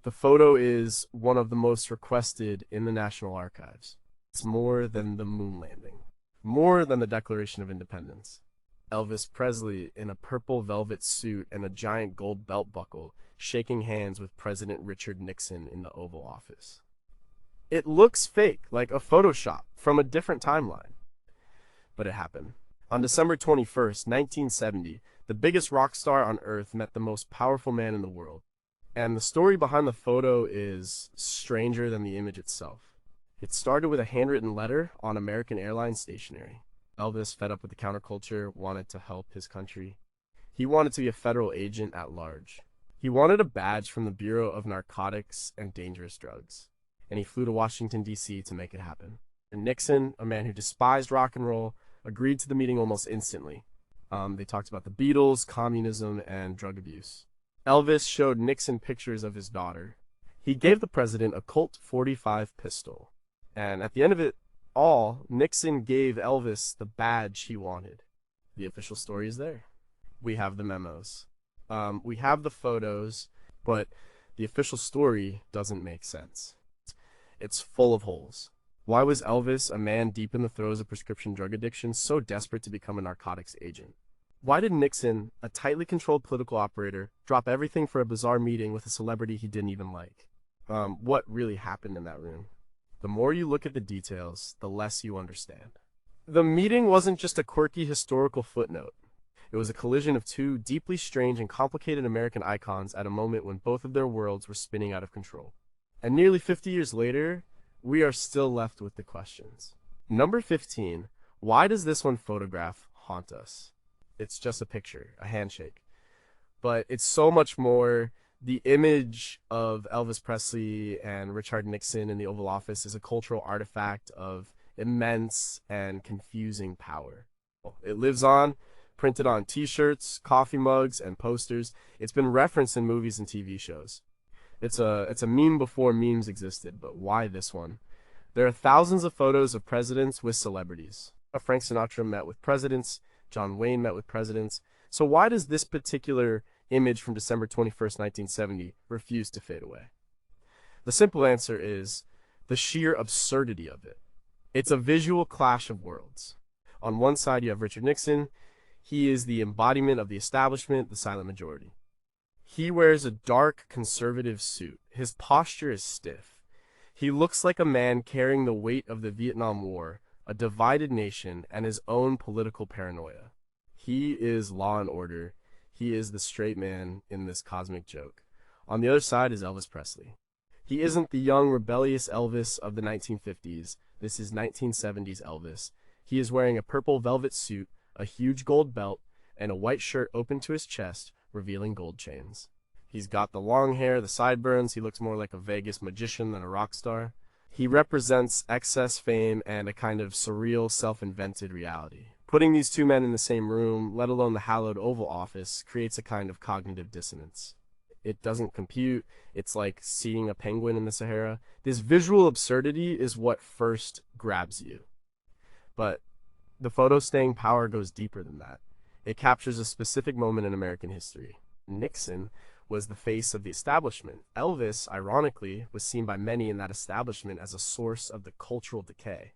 The photo is one of the most requested in the National Archives. It's more than the moon landing, more than the Declaration of Independence. Elvis Presley in a purple velvet suit and a giant gold belt buckle, shaking hands with President Richard Nixon in the Oval Office. It looks fake, like a Photoshop from a different timeline. But it happened. On December 21st, 1970, the biggest rock star on Earth met the most powerful man in the world. And the story behind the photo is stranger than the image itself. It started with a handwritten letter on American Airlines stationery. Elvis, fed up with the counterculture, wanted to help his country. He wanted to be a federal agent at large. He wanted a badge from the Bureau of Narcotics and Dangerous Drugs. And he flew to Washington, D.C. to make it happen. And Nixon, a man who despised rock and roll, agreed to the meeting almost instantly. They talked about the Beatles, communism, and drug abuse. Elvis showed Nixon pictures of his daughter. He gave the president a Colt .45 pistol. And at the end of it all, Nixon gave Elvis the badge he wanted. The official story is there. We have the memos. We have the photos, but the official story doesn't make sense. It's full of holes. Why was Elvis, a man deep in the throes of prescription drug addiction, so desperate to become a narcotics agent? Why did Nixon, a tightly controlled political operator, drop everything for a bizarre meeting with a celebrity he didn't even like? What really happened in that room? The more you look at the details, the less you understand. The meeting wasn't just a quirky historical footnote. It was a collision of two deeply strange and complicated American icons at a moment when both of their worlds were spinning out of control. And nearly 50 years later, we are still left with the questions. Number 15, why does this one photograph haunt us? It's just a picture, a handshake. But it's so much more. The image of Elvis Presley and Richard Nixon in the Oval Office is a cultural artifact of immense and confusing power. It lives on, printed on t-shirts, coffee mugs, and posters. It's been referenced in movies and TV shows. It's a meme before memes existed, but why this one? There are thousands of photos of presidents with celebrities. Frank Sinatra met with presidents, John Wayne met with presidents. So why does this particular image from December 21st, 1970 refuse to fade away? The simple answer is the sheer absurdity of it. It's a visual clash of worlds. On one side, you have Richard Nixon. He is the embodiment of the establishment, the silent majority. He wears a dark, conservative suit. His posture is stiff. He looks like a man carrying the weight of the Vietnam War, a divided nation, and his own political paranoia. He is law and order. He is the straight man in this cosmic joke. On the other side is Elvis Presley. He isn't the young, rebellious Elvis of the 1950s. This is 1970s Elvis. He is wearing a purple velvet suit, a huge gold belt, and a white shirt open to his chest, revealing gold chains. He's got the long hair, the sideburns. He looks more like a Vegas magician than a rock star. He represents excess fame and a kind of surreal, self-invented reality. Putting these two men in the same room, let alone the hallowed Oval Office, creates a kind of cognitive dissonance. It doesn't compute. It's like seeing a penguin in the Sahara. This visual absurdity is what first grabs you. But the photo's staying power goes deeper than that. It captures a specific moment in American history. Nixon was the face of the establishment. Elvis, ironically, was seen by many in that establishment as a source of the cultural decay.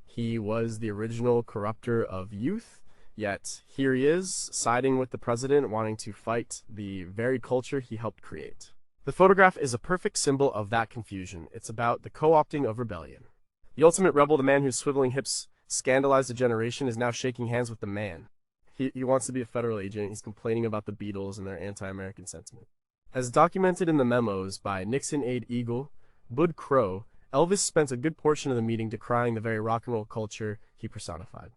He was the original corrupter of youth, yet here he is, siding with the president, wanting to fight the very culture he helped create. The photograph is a perfect symbol of that confusion. It's about the co-opting of rebellion. The ultimate rebel, the man whose swiveling hips scandalized a generation, is now shaking hands with the man. He wants to be a federal agent. He's complaining about the Beatles and their anti-American sentiment. As documented in the memos by Nixon aide Eagle, Bud Crow, Elvis spent a good portion of the meeting decrying the very rock and roll culture he personified.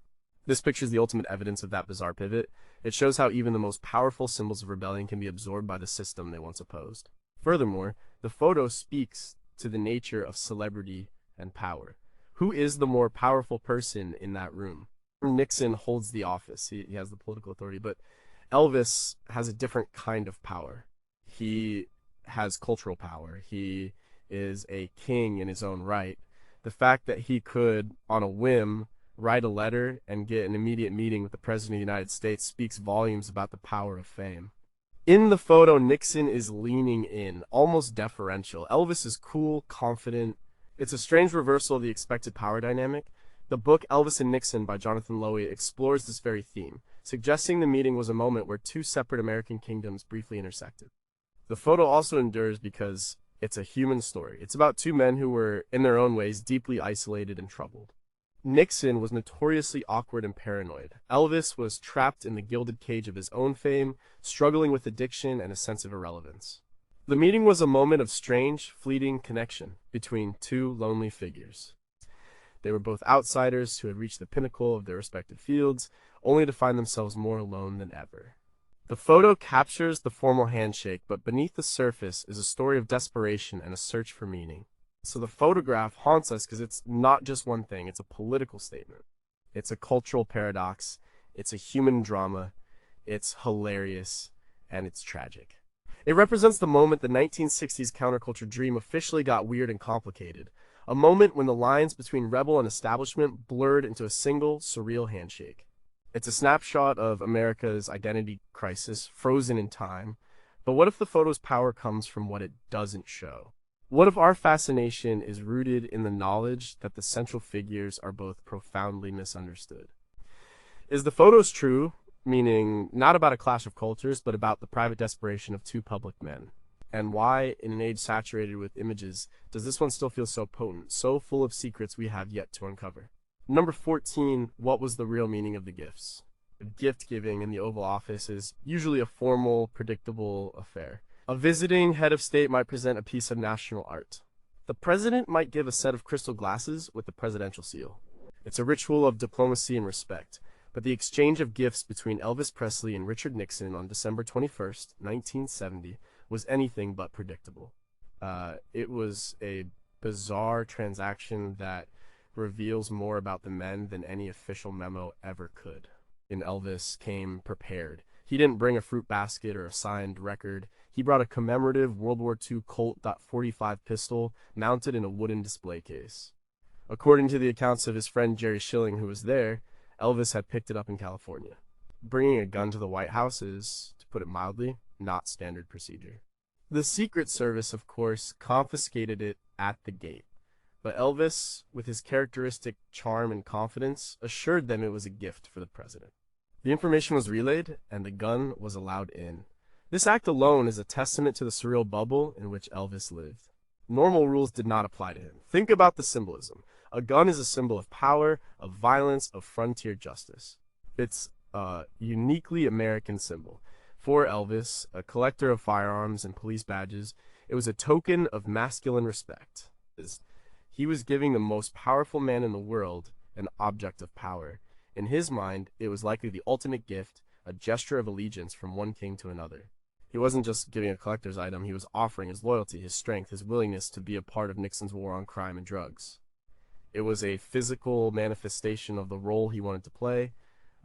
This picture is the ultimate evidence of that bizarre pivot. It shows how even the most powerful symbols of rebellion can be absorbed by the system they once opposed. Furthermore, the photo speaks to the nature of celebrity and power. Who is the more powerful person in that room? Nixon holds the office. He has the political authority, but Elvis has a different kind of power. He has cultural power. He is a king in his own right. The fact that he could, on a whim, write a letter and get an immediate meeting with the President of the United States speaks volumes about the power of fame. In the photo, Nixon is leaning in, almost deferential. Elvis is cool, confident. It's a strange reversal of the expected power dynamic. The book Elvis and Nixon by Jonathan Lowy explores this very theme, suggesting the meeting was a moment where two separate American kingdoms briefly intersected. The photo also endures because it's a human story. It's about two men who were, in their own ways, deeply isolated and troubled. Nixon was notoriously awkward and paranoid. Elvis was trapped in the gilded cage of his own fame, struggling with addiction and a sense of irrelevance. The meeting was a moment of strange, fleeting connection between two lonely figures. They were both outsiders who had reached the pinnacle of their respective fields, only to find themselves more alone than ever. The photo captures the formal handshake, but beneath the surface is a story of desperation and a search for meaning. So the photograph haunts us because it's not just one thing, it's a political statement. It's a cultural paradox, it's a human drama, it's hilarious, and it's tragic. It represents the moment the 1960s counterculture dream officially got weird and complicated. A moment when the lines between rebel and establishment blurred into a single, surreal handshake. It's a snapshot of America's identity crisis, frozen in time. But what if the photo's power comes from what it doesn't show? What if our fascination is rooted in the knowledge that the central figures are both profoundly misunderstood? Is the photos true, meaning not about a clash of cultures, but about the private desperation of two public men? And why, in an age saturated with images, does this one still feel so potent, so full of secrets we have yet to uncover? Number 14, what was the real meaning of the gifts? Gift giving in the Oval Office is usually a formal, predictable affair. A visiting head of state might present a piece of national art. The president might give a set of crystal glasses with the presidential seal. It's a ritual of diplomacy and respect. But the exchange of gifts between Elvis Presley and Richard Nixon on December 21st, 1970, was anything but predictable. It was a bizarre transaction that reveals more about the men than any official memo ever could. And Elvis came prepared. He didn't bring a fruit basket or a signed record. He brought a commemorative World War II Colt .45 pistol mounted in a wooden display case. According to the accounts of his friend Jerry Schilling, who was there, Elvis had picked it up in California. Bringing a gun to the White House is, to put it mildly, not standard procedure. The Secret Service, of course, confiscated it at the gate. But Elvis, with his characteristic charm and confidence, assured them it was a gift for the president. The information was relayed, and the gun was allowed in. This act alone is a testament to the surreal bubble in which Elvis lived. Normal rules did not apply to him. Think about the symbolism. A gun is a symbol of power, of violence, of frontier justice. It's a uniquely American symbol. For Elvis, a collector of firearms and police badges, it was a token of masculine respect. He was giving the most powerful man in the world an object of power. In his mind, it was likely the ultimate gift, a gesture of allegiance from one king to another. He wasn't just giving a collector's item, he was offering his loyalty, his strength, his willingness to be a part of Nixon's war on crime and drugs. It was a physical manifestation of the role he wanted to play,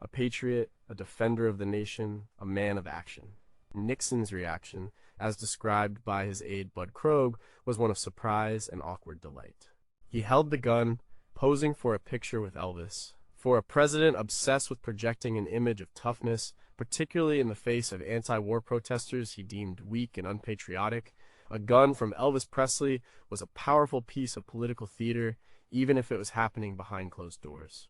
a patriot, a defender of the nation, a man of action. Nixon's reaction, as described by his aide Bud Krogh, was one of surprise and awkward delight. He held the gun, posing for a picture with Elvis. For a president obsessed with projecting an image of toughness, particularly in the face of anti-war protesters he deemed weak and unpatriotic, a gun from Elvis Presley was a powerful piece of political theater, even if it was happening behind closed doors.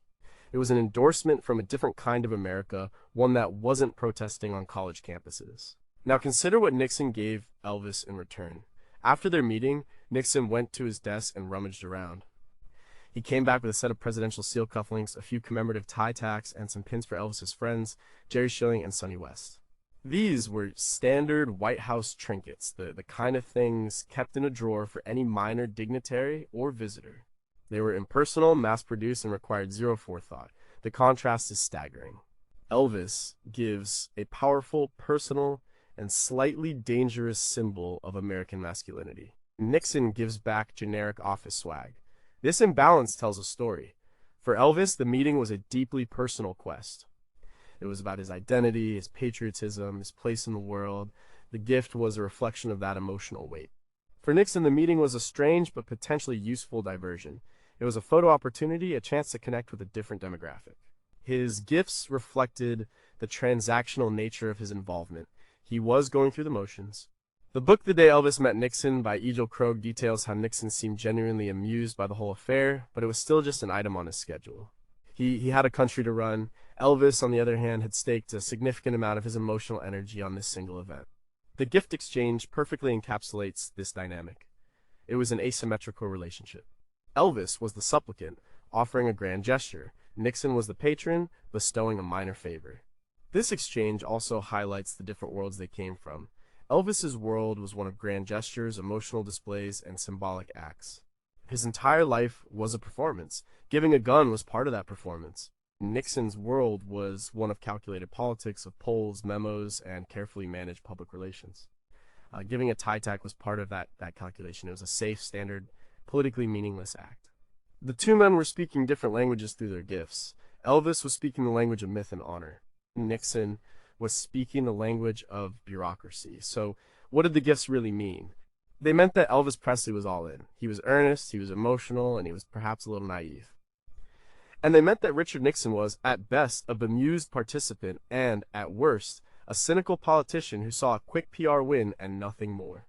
It was an endorsement from a different kind of America, one that wasn't protesting on college campuses. Now consider what Nixon gave Elvis in return. After their meeting, Nixon went to his desk and rummaged around. He came back with a set of presidential seal cufflinks, a few commemorative tie tacks, and some pins for Elvis's friends, Jerry Schilling and Sonny West. These were standard White House trinkets, the kind of things kept in a drawer for any minor dignitary or visitor. They were impersonal, mass-produced, and required zero forethought. The contrast is staggering. Elvis gives a powerful, personal, and slightly dangerous symbol of American masculinity. Nixon gives back generic office swag. This imbalance tells a story. For Elvis, the meeting was a deeply personal quest. It was about his identity, his patriotism, his place in the world. The gift was a reflection of that emotional weight. For Nixon, the meeting was a strange but potentially useful diversion. It was a photo opportunity, a chance to connect with a different demographic. His gifts reflected the transactional nature of his involvement. He was going through the motions. The book The Day Elvis Met Nixon by Egil Krogh details how Nixon seemed genuinely amused by the whole affair, but it was still just an item on his schedule. He had a country to run. Elvis, on the other hand, had staked a significant amount of his emotional energy on this single event. The gift exchange perfectly encapsulates this dynamic. It was an asymmetrical relationship. Elvis was the supplicant, offering a grand gesture. Nixon was the patron, bestowing a minor favor. This exchange also highlights the different worlds they came from. Elvis's world was one of grand gestures, emotional displays, and symbolic acts. His entire life was a performance. Giving a gun was part of that performance. Nixon's world was one of calculated politics, of polls, memos, and carefully managed public relations. Giving a tie tack was part of that calculation. It was a safe, standard, politically meaningless act. The two men were speaking different languages through their gifts. Elvis was speaking the language of myth and honor. Nixon was speaking the language of bureaucracy. So what did the gifts really mean? They meant that Elvis Presley was all in. He was earnest, he was emotional, and he was perhaps a little naive. And they meant that Richard Nixon was, at best, a bemused participant and, at worst, a cynical politician who saw a quick PR win and nothing more.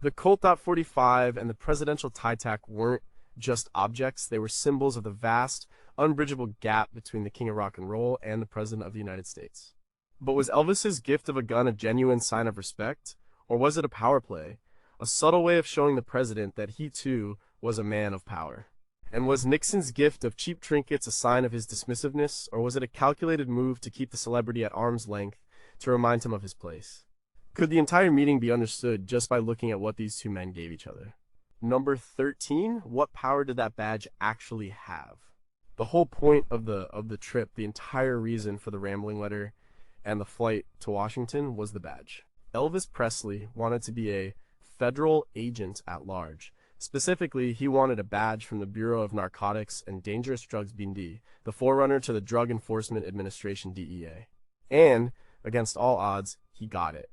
The Colt .45 and the presidential tie tack weren't just objects, they were symbols of the vast, unbridgeable gap between the king of rock and roll and the president of the United States. But was Elvis's gift of a gun a genuine sign of respect? Or was it a power play? A subtle way of showing the president that he too was a man of power? And was Nixon's gift of cheap trinkets a sign of his dismissiveness, or was it a calculated move to keep the celebrity at arm's length to remind him of his place? Could the entire meeting be understood just by looking at what these two men gave each other? Number 13, what power did that badge actually have? The whole point of the trip, the entire reason for the rambling letter and the flight to Washington was the badge. Elvis Presley wanted to be a federal agent at large. Specifically, he wanted a badge from the Bureau of Narcotics and Dangerous Drugs (BND), the forerunner to the Drug Enforcement Administration (DEA). And, against all odds, he got it.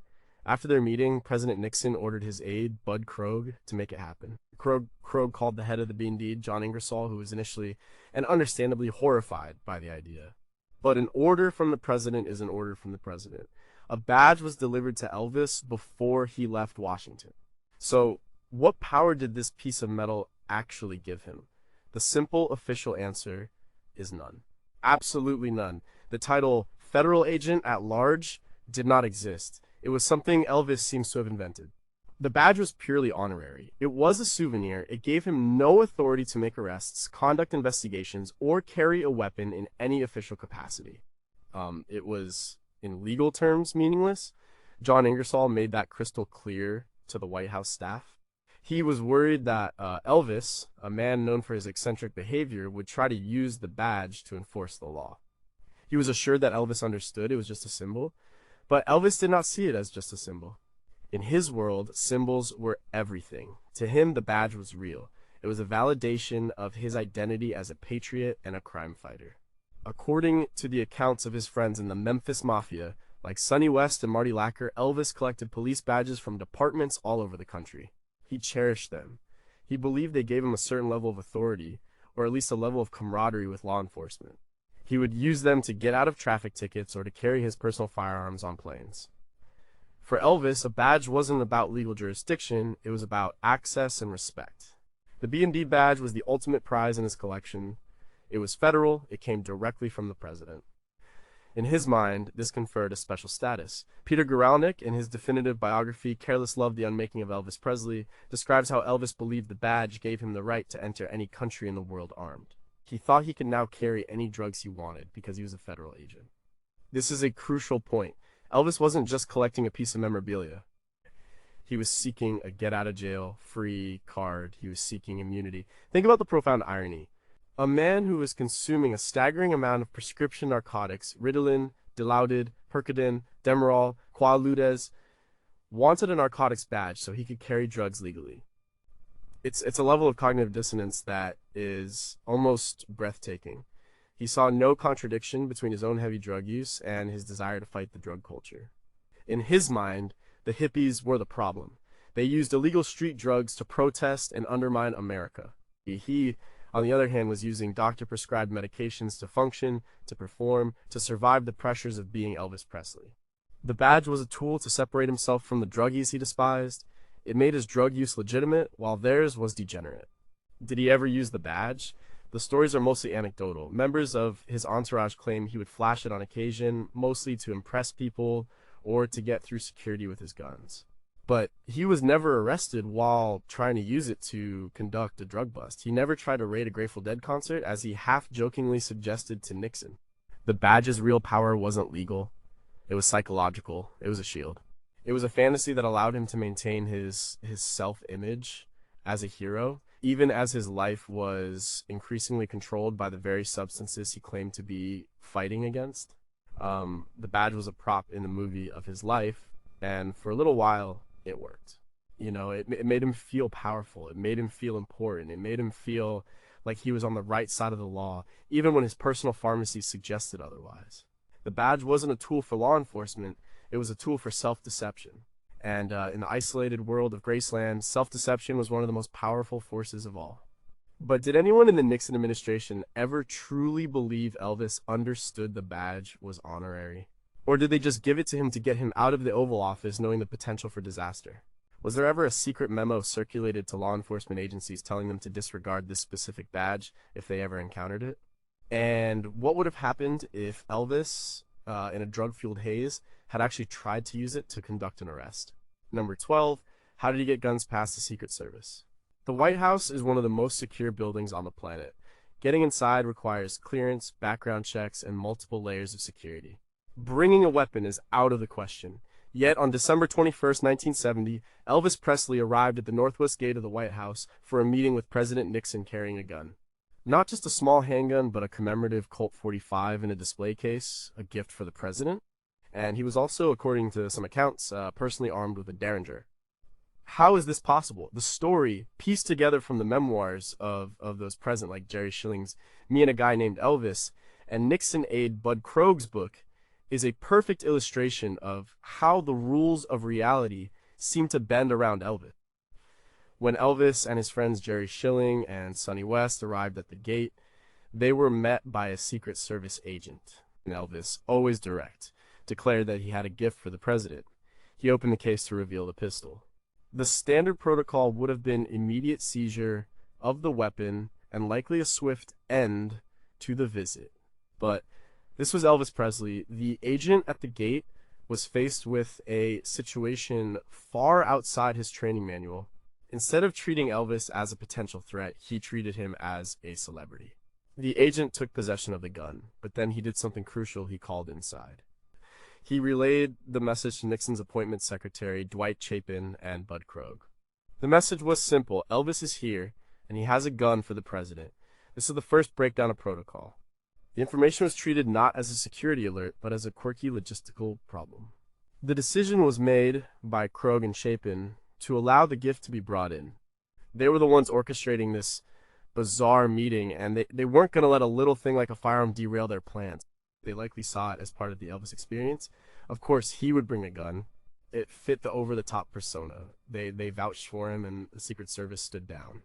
After their meeting, President Nixon ordered his aide, Bud Krogh, to make it happen. Krogh called the head of the BND, John Ingersoll, who was initially and understandably horrified by the idea. But an order from the president is an order from the president. A badge was delivered to Elvis before he left Washington. So, what power did this piece of metal actually give him? The simple official answer is none. Absolutely none. The title Federal Agent at Large did not exist. It was something Elvis seems to have invented. The badge was purely honorary. It was a souvenir. It gave him no authority to make arrests, conduct investigations, or carry a weapon in any official capacity. It was, in legal terms, meaningless. John Ingersoll made that crystal clear to the White House staff. He was worried that Elvis, a man known for his eccentric behavior, would try to use the badge to enforce the law. He was assured that Elvis understood it was just a symbol, but Elvis did not see it as just a symbol. In his world, symbols were everything. To him, the badge was real. It was a validation of his identity as a patriot and a crime fighter. According to the accounts of his friends in the Memphis Mafia, like Sonny West and Marty Lacker, Elvis collected police badges from departments all over the country. He cherished them. He believed they gave him a certain level of authority, or at least a level of camaraderie with law enforcement. He would use them to get out of traffic tickets or to carry his personal firearms on planes. For Elvis, a badge wasn't about legal jurisdiction, it was about access and respect. The B&D badge was the ultimate prize in his collection. It was federal, it came directly from the president. In his mind, this conferred a special status. Peter Guralnick, in his definitive biography, Careless Love, The Unmaking of Elvis Presley, describes how Elvis believed the badge gave him the right to enter any country in the world armed. He thought he could now carry any drugs he wanted because he was a federal agent. This is a crucial point. Elvis wasn't just collecting a piece of memorabilia. He was seeking a get-out-of-jail-free card. He was seeking immunity. Think about the profound irony. A man who was consuming a staggering amount of prescription narcotics, Ritalin, Dilaudid, Percodan, Demerol, Quaaludes, wanted a narcotics badge so he could carry drugs legally. It's a level of cognitive dissonance that is almost breathtaking. He saw no contradiction between his own heavy drug use and his desire to fight the drug culture. In his mind, the hippies were the problem. They used illegal street drugs to protest and undermine America. He, on the other hand, was using doctor-prescribed medications to function, to perform, to survive the pressures of being Elvis Presley. The badge was a tool to separate himself from the druggies he despised. It made his drug use legitimate, while theirs was degenerate. Did he ever use the badge? The stories are mostly anecdotal. Members of his entourage claim he would flash it on occasion, mostly to impress people or to get through security with his guns. But he was never arrested while trying to use it to conduct a drug bust. He never tried to raid a Grateful Dead concert, as he half-jokingly suggested to Nixon. The badge's real power wasn't legal. It was psychological. It was a shield. It was a fantasy that allowed him to maintain his self-image as a hero, even as his life was increasingly controlled by the very substances he claimed to be fighting against. The badge was a prop in the movie of his life, and for a little while, it worked. It made him feel powerful. It made him feel important. It made him feel like he was on the right side of the law, even when his personal pharmacy suggested otherwise. The badge wasn't a tool for law enforcement. It was a tool for self-deception. And in the isolated world of Graceland, self-deception was one of the most powerful forces of all. But did anyone in the Nixon administration ever truly believe Elvis understood the badge was honorary? Or did they just give it to him to get him out of the Oval Office, knowing the potential for disaster? Was there ever a secret memo circulated to law enforcement agencies telling them to disregard this specific badge if they ever encountered it? And what would have happened if Elvis, in a drug-fueled haze, had actually tried to use it to conduct an arrest? Number 12, how did he get guns past the Secret Service? The White House is one of the most secure buildings on the planet. Getting inside requires clearance, background checks, and multiple layers of security. Bringing a weapon is out of the question. Yet on December 21st, 1970, Elvis Presley arrived at the northwest gate of the White House for a meeting with President Nixon carrying a gun. Not just a small handgun, but a commemorative Colt 45 in a display case, a gift for the president. And he was also, according to some accounts, personally armed with a Derringer. How is this possible? The story, pieced together from the memoirs of those present, like Jerry Schilling's Me and a Guy Named Elvis, and Nixon aide Bud Krog's book, is a perfect illustration of how the rules of reality seem to bend around Elvis. When Elvis and his friends Jerry Schilling and Sonny West arrived at the gate, they were met by a Secret Service agent. And Elvis, always direct, declared that he had a gift for the president. He opened the case to reveal the pistol. The standard protocol would have been immediate seizure of the weapon and likely a swift end to the visit. But this was Elvis Presley. The agent at the gate was faced with a situation far outside his training manual. Instead of treating Elvis as a potential threat, he treated him as a celebrity. The agent took possession of the gun, but then he did something crucial. He called inside. He relayed the message to Nixon's appointment secretary, Dwight Chapin, and Bud Krog. The message was simple. Elvis is here, and he has a gun for the president. This is the first breakdown of protocol. The information was treated not as a security alert, but as a quirky logistical problem. The decision was made by Krog and Chapin to allow the gift to be brought in. They were the ones orchestrating this bizarre meeting, and they weren't going to let a little thing like a firearm derail their plans. They likely saw it as part of the Elvis experience. Of course, he would bring a gun. It fit the over-the-top persona. They vouched for him, and the Secret Service stood down.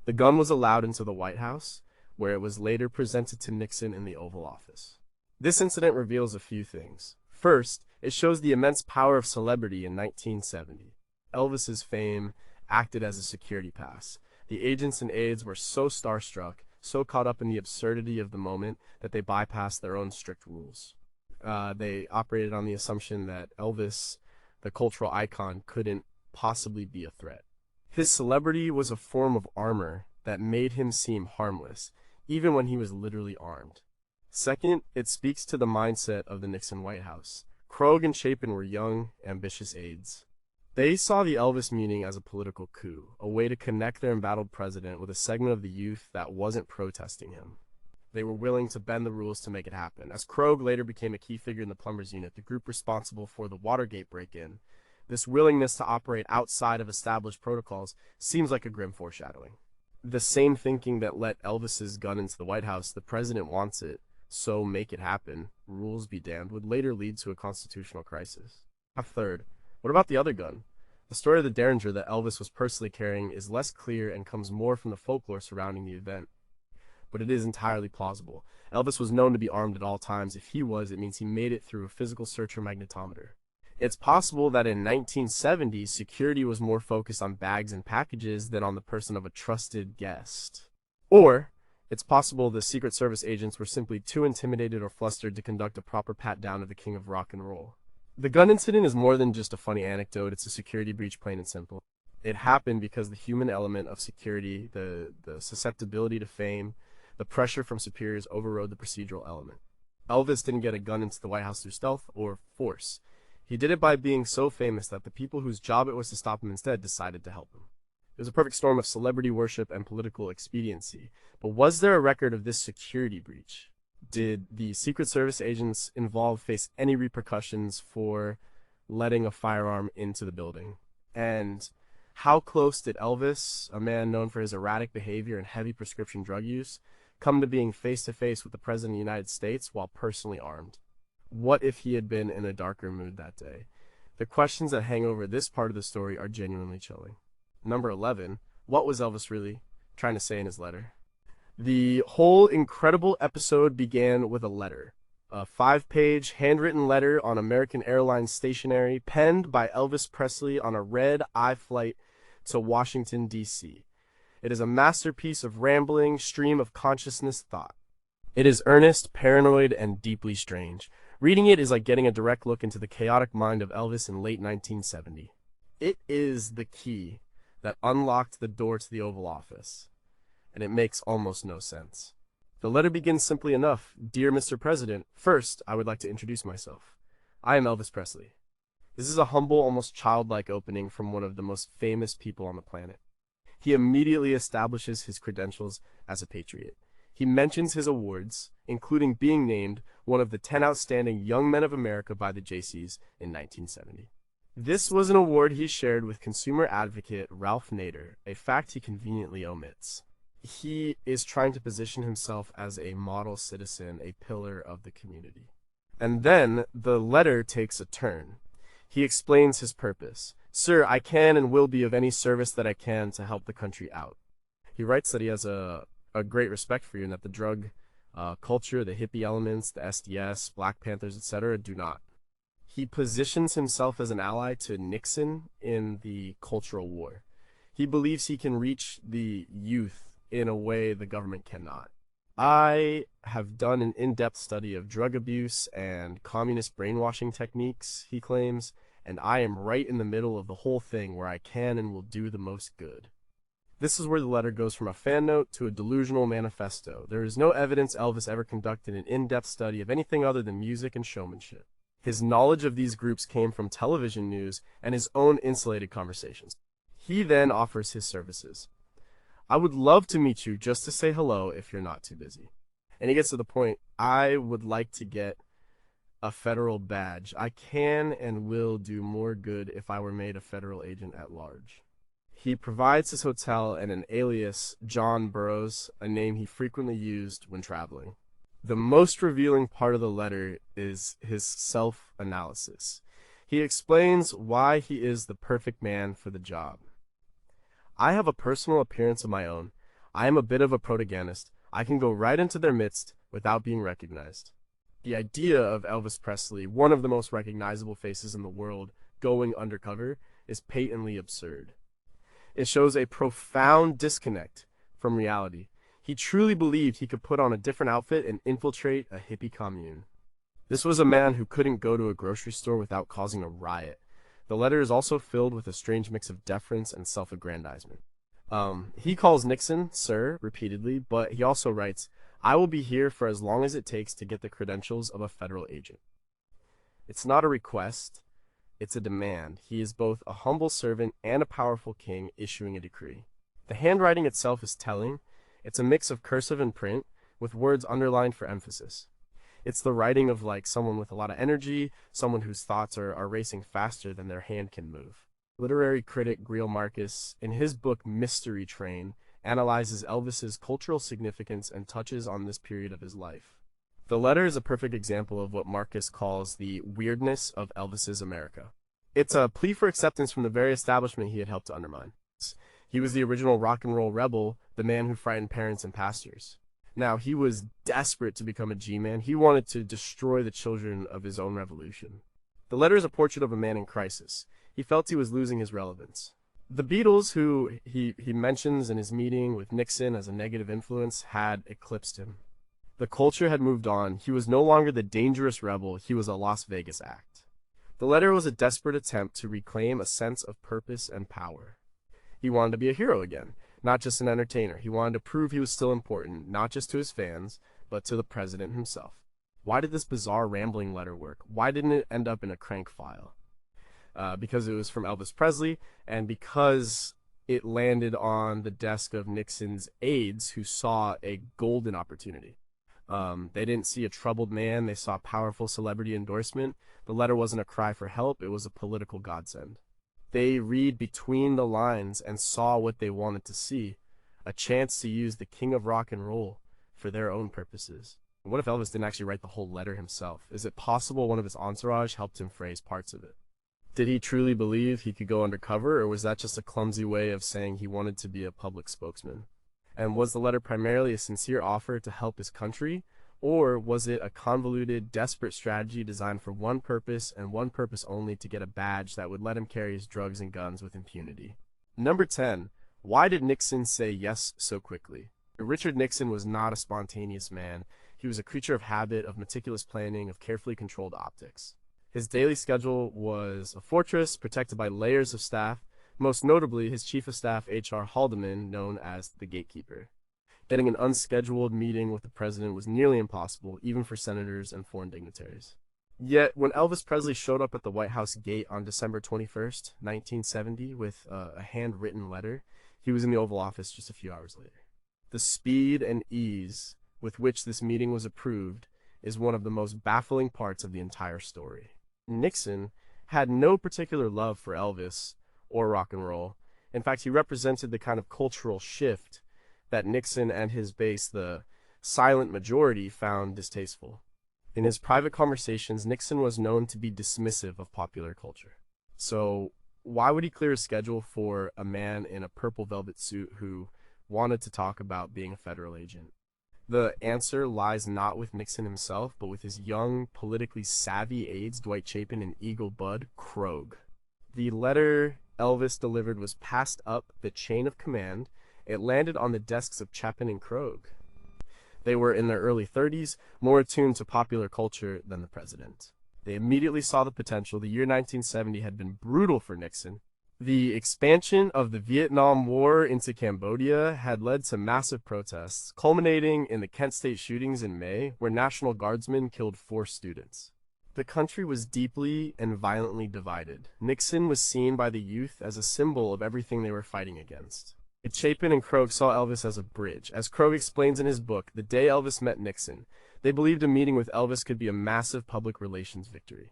The gun was allowed into the White House, where it was later presented to Nixon in the Oval Office. This incident reveals a few things. First, it shows the immense power of celebrity in 1970. Elvis's fame acted as a security pass. The agents and aides were so starstruck, so caught up in the absurdity of the moment, that they bypassed their own strict rules. They operated on the assumption that Elvis, the cultural icon, couldn't possibly be a threat. His celebrity was a form of armor that made him seem harmless, even when he was literally armed. Second, it speaks to the mindset of the Nixon White House. Krog and Chapin were young, ambitious aides. They saw the Elvis meeting as a political coup, a way to connect their embattled president with a segment of the youth that wasn't protesting him. They were willing to bend the rules to make it happen. As Krog later became a key figure in the Plumbers Unit, the group responsible for the Watergate break-in, this willingness to operate outside of established protocols seems like a grim foreshadowing. The same thinking that let Elvis's gun into the White House, the president wants it, so make it happen, rules be damned, would later lead to a constitutional crisis. Third, what about the other gun? The story of the Derringer that Elvis was personally carrying is less clear and comes more from the folklore surrounding the event. But it is entirely plausible. Elvis was known to be armed at all times. If he was, it means he made it through a physical search or magnetometer. It's possible that in 1970, security was more focused on bags and packages than on the person of a trusted guest. Or, it's possible the Secret Service agents were simply too intimidated or flustered to conduct a proper pat-down of the king of rock and roll. The gun incident is more than just a funny anecdote, it's a security breach, plain and simple. It happened because the human element of security, the susceptibility to fame, the pressure from superiors overrode the procedural element. Elvis didn't get a gun into the White House through stealth or force. He did it by being so famous that the people whose job it was to stop him instead decided to help him. It was a perfect storm of celebrity worship and political expediency. But was there a record of this security breach? Did the Secret Service agents involved face any repercussions for letting a firearm into the building? And how close did Elvis, a man known for his erratic behavior and heavy prescription drug use, come to being face-to-face with the President of the United States while personally armed? What if he had been in a darker mood that day? The questions that hang over this part of the story are genuinely chilling. Number 11, what was Elvis really trying to say in his letter? The whole incredible episode began with a letter. A 5-page handwritten letter on American Airlines stationery penned by Elvis Presley on a red-eye flight to Washington, D.C. It is a masterpiece of rambling, stream of consciousness thought. It is earnest, paranoid, and deeply strange. Reading it is like getting a direct look into the chaotic mind of Elvis in late 1970. It is the key that unlocked the door to the Oval Office, and it makes almost no sense. The letter begins simply enough. Dear Mr. President, first, I would like to introduce myself. I am Elvis Presley. This is a humble, almost childlike opening from one of the most famous people on the planet. He immediately establishes his credentials as a patriot. He mentions his awards, including being named one of the 10 outstanding young men of America by the Jaycees in 1970. This was an award he shared with consumer advocate Ralph Nader, a fact he conveniently omits. He is trying to position himself as a model citizen, a pillar of the community. And then the letter takes a turn. He explains his purpose. Sir, I can and will be of any service that I can to help the country out. He writes that he has a great respect for you and that the drug culture, the hippie elements, the SDS, Black Panthers, etc. do not. He positions himself as an ally to Nixon in the cultural war. He believes he can reach the youth in a way the government cannot. I have done an in-depth study of drug abuse and communist brainwashing techniques, he claims, and I am right in the middle of the whole thing where I can and will do the most good. This is where the letter goes from a fan note to a delusional manifesto. There is no evidence Elvis ever conducted an in-depth study of anything other than music and showmanship. His knowledge of these groups came from television news and his own insulated conversations. He then offers his services. I would love to meet you just to say hello if you're not too busy. And he gets to the point, I would like to get a federal badge. I can and will do more good if I were made a federal agent at large. He provides his hotel and an alias, John Burroughs, a name he frequently used when traveling. The most revealing part of the letter is his self-analysis. He explains why he is the perfect man for the job. I have a personal appearance of my own. I am a bit of a protagonist. I can go right into their midst without being recognized. The idea of Elvis Presley, one of the most recognizable faces in the world, going undercover is patently absurd. It shows a profound disconnect from reality. He truly believed he could put on a different outfit and infiltrate a hippie commune. This was a man who couldn't go to a grocery store without causing a riot. The letter is also filled with a strange mix of deference and self-aggrandizement. He calls Nixon sir repeatedly, but he also writes, I will be here for as long as it takes to get the credentials of a federal agent. It's not a request, it's a demand. He is both a humble servant and a powerful king issuing a decree. The handwriting itself is telling. It's a mix of cursive and print, with words underlined for emphasis. It's the writing of like someone with a lot of energy, someone whose thoughts are racing faster than their hand can move. Literary critic Greil Marcus, in his book Mystery Train, analyzes Elvis's cultural significance and touches on this period of his life. The letter is a perfect example of what Marcus calls the weirdness of Elvis's America. It's a plea for acceptance from the very establishment he had helped to undermine. He was the original rock and roll rebel, the man who frightened parents and pastors. Now, he was desperate to become a G-man. He wanted to destroy the children of his own revolution. The letter is a portrait of a man in crisis. He felt he was losing his relevance. The Beatles, who he mentions in his meeting with Nixon as a negative influence, had eclipsed him. The culture had moved on. He was no longer the dangerous rebel. He was a Las Vegas act. The letter was a desperate attempt to reclaim a sense of purpose and power. He wanted to be a hero again, not just an entertainer. He wanted to prove he was still important, not just to his fans, but to the president himself. Why did this bizarre rambling letter work? Why didn't it end up in a crank file? Because it was from Elvis Presley, and because it landed on the desk of Nixon's aides, who saw a golden opportunity. They didn't see a troubled man. They saw powerful celebrity endorsement. The letter wasn't a cry for help. It was a political godsend. They read between the lines and saw what they wanted to see, a chance to use the king of rock and roll for their own purposes. What if Elvis didn't actually write the whole letter himself? Is it possible one of his entourage helped him phrase parts of it? Did he truly believe he could go undercover, or was that just a clumsy way of saying he wanted to be a public spokesman? And was the letter primarily a sincere offer to help his country, or was it a convoluted, desperate strategy designed for one purpose and one purpose only, to get a badge that would let him carry his drugs and guns with impunity? Number 10. Why did Nixon say yes so quickly? Richard Nixon was not a spontaneous man. He was a creature of habit, of meticulous planning, of carefully controlled optics. His daily schedule was a fortress protected by layers of staff, most notably his chief of staff, H.R. Haldeman, known as the Gatekeeper. Getting an unscheduled meeting with the president was nearly impossible, even for senators and foreign dignitaries. Yet, when Elvis Presley showed up at the White House gate on December 21st, 1970, with a handwritten letter, he was in the Oval Office just a few hours later. The speed and ease with which this meeting was approved is one of the most baffling parts of the entire story. Nixon had no particular love for Elvis or rock and roll. In fact, he represented the kind of cultural shift that Nixon and his base, the silent majority, found distasteful. In his private conversations, Nixon was known to be dismissive of popular culture. So why would he clear his schedule for a man in a purple velvet suit who wanted to talk about being a federal agent? The answer lies not with Nixon himself, but with his young, politically savvy aides, Dwight Chapin and Eagle Budd Krogh. The letter Elvis delivered was passed up the chain of command. It landed on the desks of Chapin and Krogh. They were in their early 30s, more attuned to popular culture than the president. They immediately saw the potential. The year 1970 had been brutal for Nixon. The expansion of the Vietnam War into Cambodia had led to massive protests, culminating in the Kent State shootings in May, where National Guardsmen killed 4 students. The country was deeply and violently divided. Nixon was seen by the youth as a symbol of everything they were fighting against. Chapin and Krogh saw Elvis as a bridge. As Krogh explains in his book, The Day Elvis Met Nixon, they believed a meeting with Elvis could be a massive public relations victory.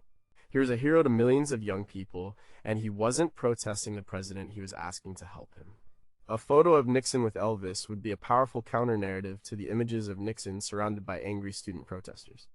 He was a hero to millions of young people, and he wasn't protesting the president, he was asking to help him. A photo of Nixon with Elvis would be a powerful counter-narrative to the images of Nixon surrounded by angry student protesters.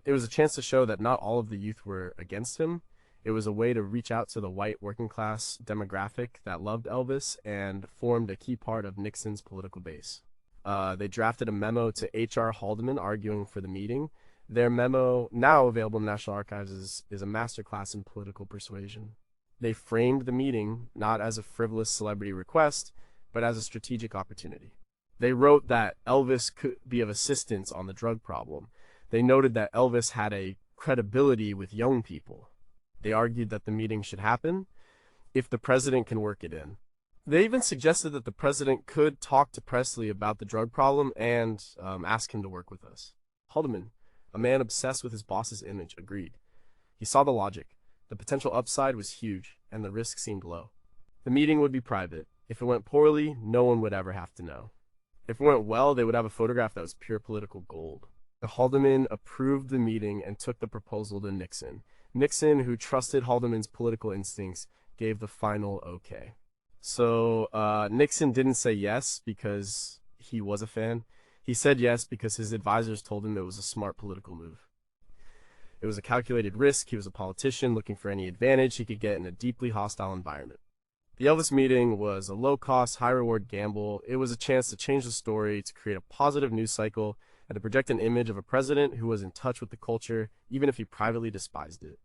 It was a chance to show that not all of the youth were against him. It was a way to reach out to the white working-class demographic that loved Elvis and formed a key part of Nixon's political base. They drafted a memo to H.R. Haldeman arguing for the meeting. Their memo, now available in the National Archives, is a masterclass in political persuasion. They framed the meeting not as a frivolous celebrity request, but as a strategic opportunity. They wrote that Elvis could be of assistance on the drug problem. They noted that Elvis had a credibility with young people. They argued that the meeting should happen if the president can work it in. They even suggested that the president could talk to Presley about the drug problem and ask him to work with us. Haldeman, a man obsessed with his boss's image, agreed. He saw the logic. The potential upside was huge, and the risk seemed low. The meeting would be private. If it went poorly, no one would ever have to know. If it went well, they would have a photograph that was pure political gold. Haldeman approved the meeting and took the proposal to Nixon. Nixon, who trusted Haldeman's political instincts, gave the final okay. So Nixon didn't say yes because he was a fan. He said yes because his advisors told him it was a smart political move. It was a calculated risk. He was a politician looking for any advantage he could get in a deeply hostile environment. The Elvis meeting was a low-cost, high-reward gamble. It was a chance to change the story, to create a positive news cycle, and to project an image of a president who was in touch with the culture, even if he privately despised it.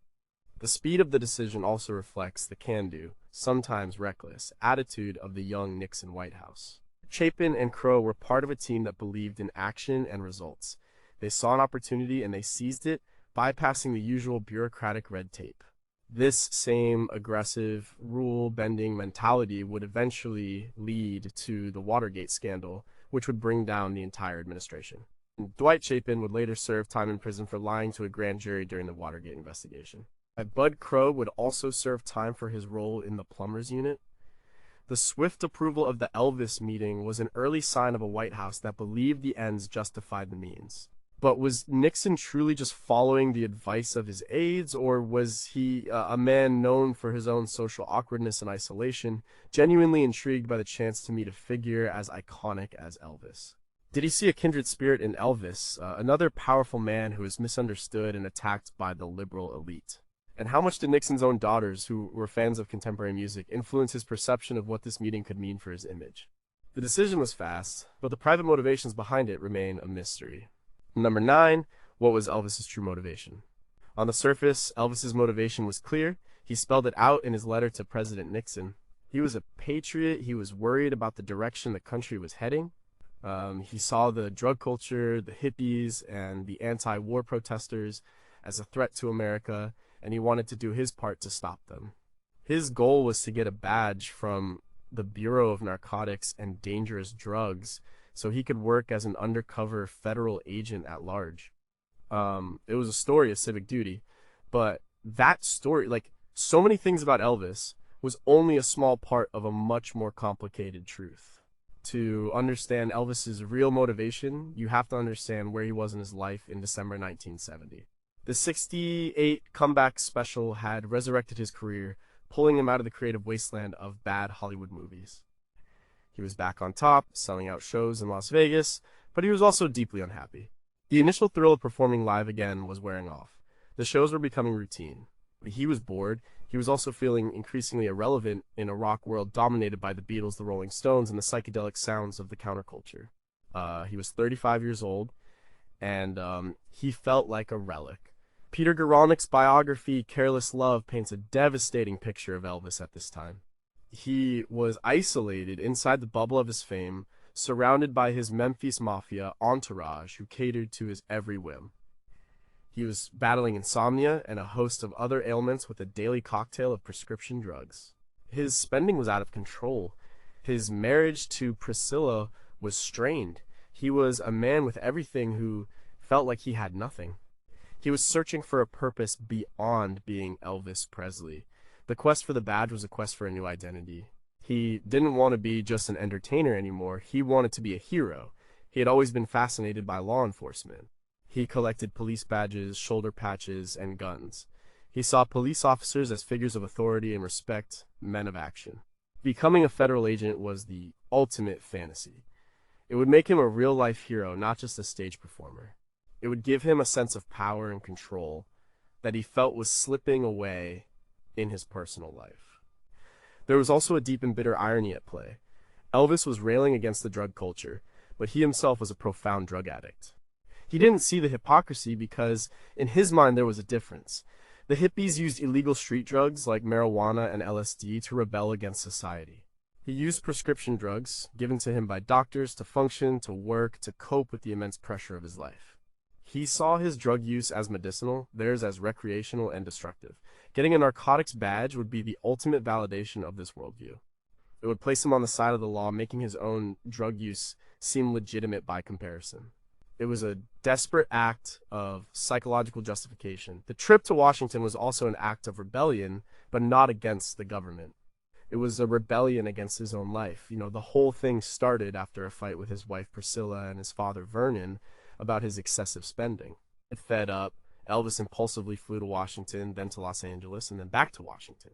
The speed of the decision also reflects the can-do, sometimes reckless, attitude of the young Nixon White House. Chapin and Crow were part of a team that believed in action and results. They saw an opportunity and they seized it, bypassing the usual bureaucratic red tape. This same aggressive, rule-bending mentality would eventually lead to the Watergate scandal, which would bring down the entire administration. Dwight Chapin would later serve time in prison for lying to a grand jury during the Watergate investigation. Bud Crow would also serve time for his role in the plumbers unit. The swift approval of the Elvis meeting was an early sign of a White House that believed the ends justified the means. But was Nixon truly just following the advice of his aides, or was he a man known for his own social awkwardness and isolation, genuinely intrigued by the chance to meet a figure as iconic as Elvis? Did he see a kindred spirit in Elvis, another powerful man who was misunderstood and attacked by the liberal elite? And how much did Nixon's own daughters, who were fans of contemporary music, influence his perception of what this meeting could mean for his image? The decision was fast, but the private motivations behind it remain a mystery. Number 9, what was Elvis's true motivation? On the surface, Elvis's motivation was clear. He spelled it out in his letter to President Nixon. He was a patriot. He was worried about the direction the country was heading. He saw the drug culture, the hippies, and the anti-war protesters as a threat to America, and he wanted to do his part to stop them. His goal was to get a badge from the Bureau of Narcotics and Dangerous Drugs so he could work as an undercover federal agent at large. It was a story of civic duty, but that story, like so many things about Elvis, was only a small part of a much more complicated truth. To understand Elvis's real motivation, you have to understand where he was in his life in December 1970. The '68 comeback special had resurrected his career, pulling him out of the creative wasteland of bad Hollywood movies. He was back on top, selling out shows in Las Vegas, but he was also deeply unhappy. The initial thrill of performing live again was wearing off. The shows were becoming routine. He was bored. He was also feeling increasingly irrelevant in a rock world dominated by the Beatles, the Rolling Stones, and the psychedelic sounds of the counterculture. He was 35 years old, and he felt like a relic. Peter Guralnick's biography, Careless Love, paints a devastating picture of Elvis at this time. He was isolated inside the bubble of his fame, surrounded by his Memphis Mafia entourage who catered to his every whim. He was battling insomnia and a host of other ailments with a daily cocktail of prescription drugs. His spending was out of control. His marriage to Priscilla was strained. He was a man with everything who felt like he had nothing. He was searching for a purpose beyond being Elvis Presley. The quest for the badge was a quest for a new identity. He didn't want to be just an entertainer anymore. He wanted to be a hero. He had always been fascinated by law enforcement. He collected police badges, shoulder patches, and guns. He saw police officers as figures of authority and respect, men of action. Becoming a federal agent was the ultimate fantasy. It would make him a real-life hero, not just a stage performer. It would give him a sense of power and control that he felt was slipping away in his personal life. There was also a deep and bitter irony at play. Elvis was railing against the drug culture, but he himself was a profound drug addict. He didn't see the hypocrisy because, in his mind, there was a difference. The hippies used illegal street drugs like marijuana and LSD to rebel against society. He used prescription drugs, given to him by doctors, to function, to work, to cope with the immense pressure of his life. He saw his drug use as medicinal, theirs as recreational and destructive. Getting a narcotics badge would be the ultimate validation of this worldview. It would place him on the side of the law, making his own drug use seem legitimate by comparison. It was a desperate act of psychological justification. The trip to Washington was also an act of rebellion, but not against the government. It was a rebellion against his own life. The whole thing started after a fight with his wife Priscilla and his father Vernon about his excessive spending. Fed up, Elvis impulsively flew to Washington, then to Los Angeles, and then back to Washington.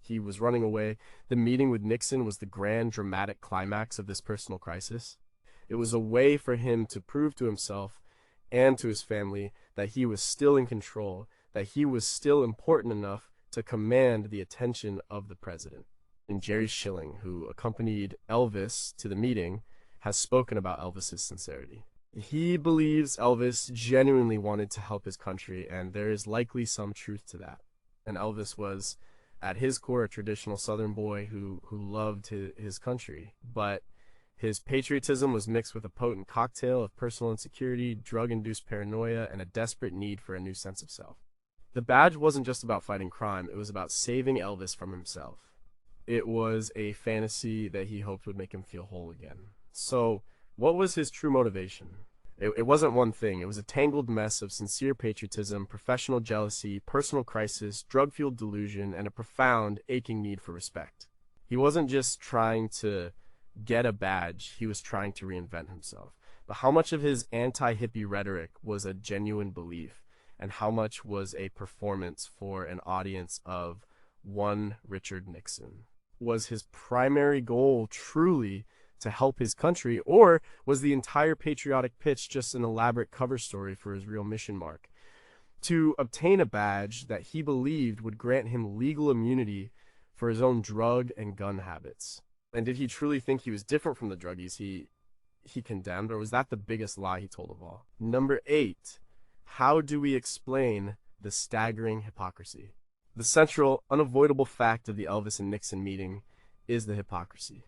He was running away. The meeting with Nixon was the grand, dramatic climax of this personal crisis. It was a way for him to prove to himself and to his family that he was still in control, that he was still important enough to command the attention of the president. And Jerry Schilling, who accompanied Elvis to the meeting, has spoken about Elvis's sincerity. He believes Elvis genuinely wanted to help his country, and there is likely some truth to that. And Elvis was, at his core, a traditional Southern boy who loved his country. But his patriotism was mixed with a potent cocktail of personal insecurity, drug-induced paranoia, and a desperate need for a new sense of self. The badge wasn't just about fighting crime, it was about saving Elvis from himself. It was a fantasy that he hoped would make him feel whole again. So, what was his true motivation? It wasn't one thing. It was a tangled mess of sincere patriotism, professional jealousy, personal crisis, drug-fueled delusion, and a profound, aching need for respect. He wasn't just trying to get a badge, he was trying to reinvent himself. But how much of his anti-hippie rhetoric was a genuine belief, and how much was a performance for an audience of one Richard Nixon? Was his primary goal truly to help his country, or was the entire patriotic pitch just an elaborate cover story for his real mission mark? To obtain a badge that he believed would grant him legal immunity for his own drug and gun habits. And did he truly think he was different from the druggies he condemned, or was that the biggest lie he told of all? Number 8. How do we explain the staggering hypocrisy? The central, unavoidable fact of the Elvis and Nixon meeting is the hypocrisy.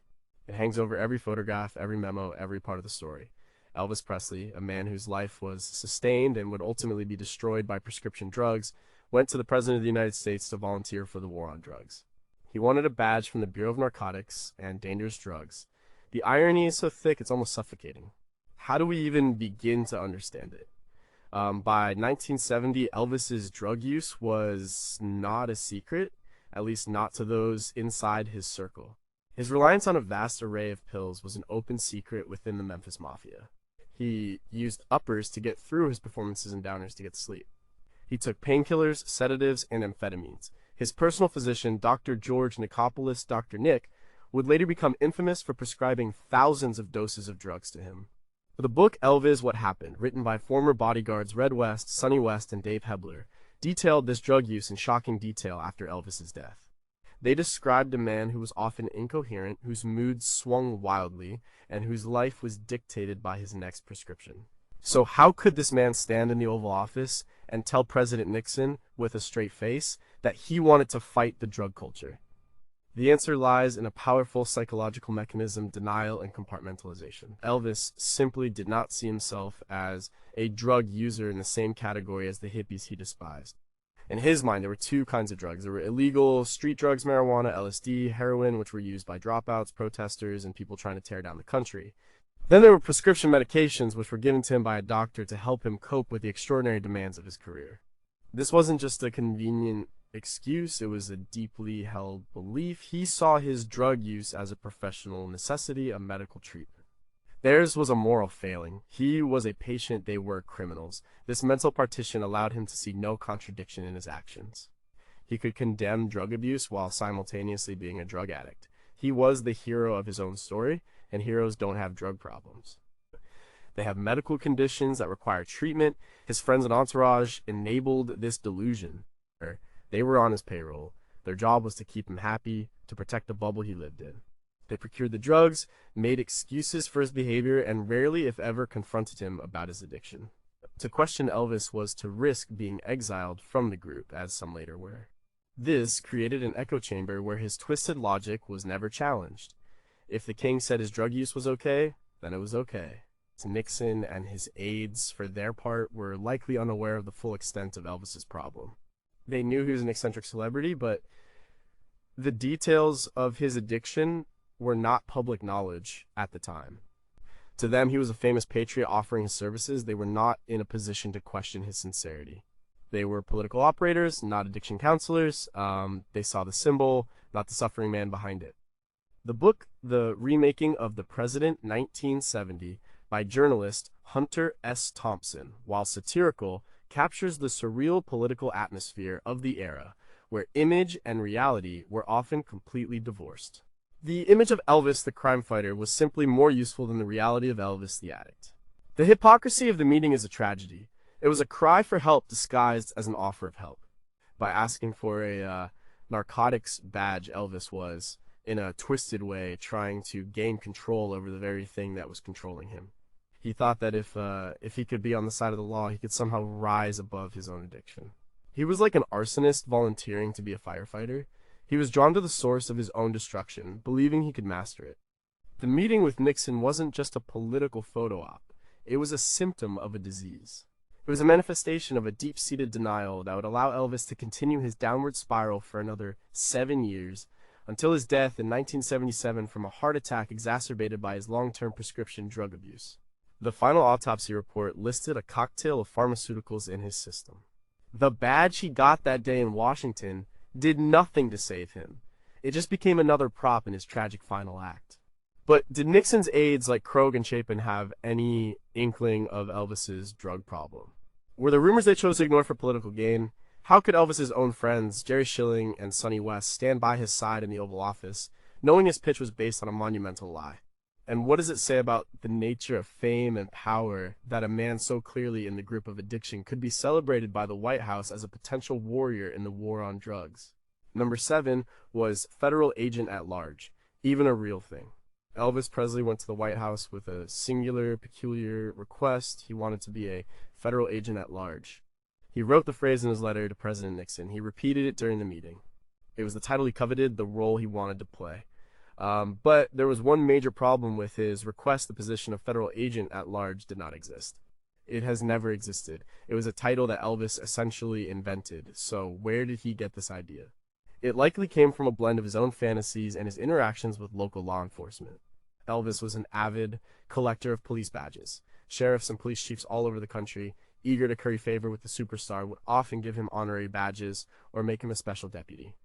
It hangs over every photograph, every memo, every part of the story. Elvis Presley, a man whose life was sustained and would ultimately be destroyed by prescription drugs, went to the President of the United States to volunteer for the war on drugs. He wanted a badge from the Bureau of Narcotics and Dangerous Drugs. The irony is so thick it's almost suffocating. How do we even begin to understand it? By 1970, Elvis's drug use was not a secret, at least not to those inside his circle. His reliance on a vast array of pills was an open secret within the Memphis Mafia. He used uppers to get through his performances and downers to get to sleep. He took painkillers, sedatives, and amphetamines. His personal physician, Dr. George Nicopolis, Dr. Nick, would later become infamous for prescribing thousands of doses of drugs to him. The book Elvis, What Happened, written by former bodyguards Red West, Sonny West, and Dave Hebler, detailed this drug use in shocking detail after Elvis's death. They described a man who was often incoherent, whose moods swung wildly, and whose life was dictated by his next prescription. So how could this man stand in the Oval Office and tell President Nixon, with a straight face, that he wanted to fight the drug culture? The answer lies in a powerful psychological mechanism: denial and compartmentalization. Elvis simply did not see himself as a drug user in the same category as the hippies he despised. In his mind, there were two kinds of drugs. There were illegal street drugs, marijuana, LSD, heroin, which were used by dropouts, protesters, and people trying to tear down the country. Then there were prescription medications, which were given to him by a doctor to help him cope with the extraordinary demands of his career. This wasn't just a convenient excuse, it was a deeply held belief. He saw his drug use as a professional necessity, a medical treatment. Theirs was a moral failing. He was a patient, they were criminals. This mental partition allowed him to see no contradiction in his actions. He could condemn drug abuse while simultaneously being a drug addict. He was the hero of his own story, and heroes don't have drug problems. They have medical conditions that require treatment. His friends and entourage enabled this delusion. They were on his payroll. Their job was to keep him happy, to protect the bubble he lived in. They procured the drugs, made excuses for his behavior, and rarely, if ever, confronted him about his addiction. To question Elvis was to risk being exiled from the group, as some later were. This created an echo chamber where his twisted logic was never challenged. If the king said his drug use was okay, then it was okay. Nixon and his aides, for their part, were likely unaware of the full extent of Elvis's problem. They knew he was an eccentric celebrity, but the details of his addiction were not public knowledge at the time. To them, he was a famous patriot offering his services. They were not in a position to question his sincerity. They were political operators, not addiction counselors. They saw the symbol, not the suffering man behind it. The book, The Remaking of the President, 1970, by journalist Hunter S. Thompson, while satirical, captures the surreal political atmosphere of the era, where image and reality were often completely divorced. The image of Elvis the crime fighter was simply more useful than the reality of Elvis the addict. The hypocrisy of the meeting is a tragedy. It was a cry for help disguised as an offer of help. By asking for a narcotics badge, Elvis was, in a twisted way, trying to gain control over the very thing that was controlling him. He thought that if he could be on the side of the law, he could somehow rise above his own addiction. He was like an arsonist volunteering to be a firefighter. He was drawn to the source of his own destruction, believing he could master it. The meeting with Nixon wasn't just a political photo op. It was a symptom of a disease. It was a manifestation of a deep-seated denial that would allow Elvis to continue his downward spiral for another 7 years, until his death in 1977 from a heart attack exacerbated by his long-term prescription drug abuse. The final autopsy report listed a cocktail of pharmaceuticals in his system. The badge he got that day in Washington did nothing to save him. It just became another prop in his tragic final act. But did Nixon's aides like Krogh and Chapin have any inkling of Elvis's drug problem? Were the rumors they chose to ignore for political gain? How could Elvis's own friends, Jerry Schilling and Sonny West, stand by his side in the Oval Office, knowing his pitch was based on a monumental lie? And what does it say about the nature of fame and power that a man so clearly in the grip of addiction could be celebrated by the White House as a potential warrior in the war on drugs? Number 7 was federal agent at large, even a real thing. Elvis Presley went to the White House with a singular, peculiar request. He wanted to be a federal agent at large. He wrote the phrase in his letter to President Nixon. He repeated it during the meeting. It was the title he coveted, the role he wanted to play. But there was one major problem with his request. The position of federal agent at large did not exist. It has never existed. It was a title that Elvis essentially invented. So where did he get this idea? It likely came from a blend of his own fantasies and his interactions with local law enforcement. Elvis was an avid collector of police badges. Sheriffs and police chiefs all over the country, eager to curry favor with the superstar, would often give him honorary badges or make him a special deputy.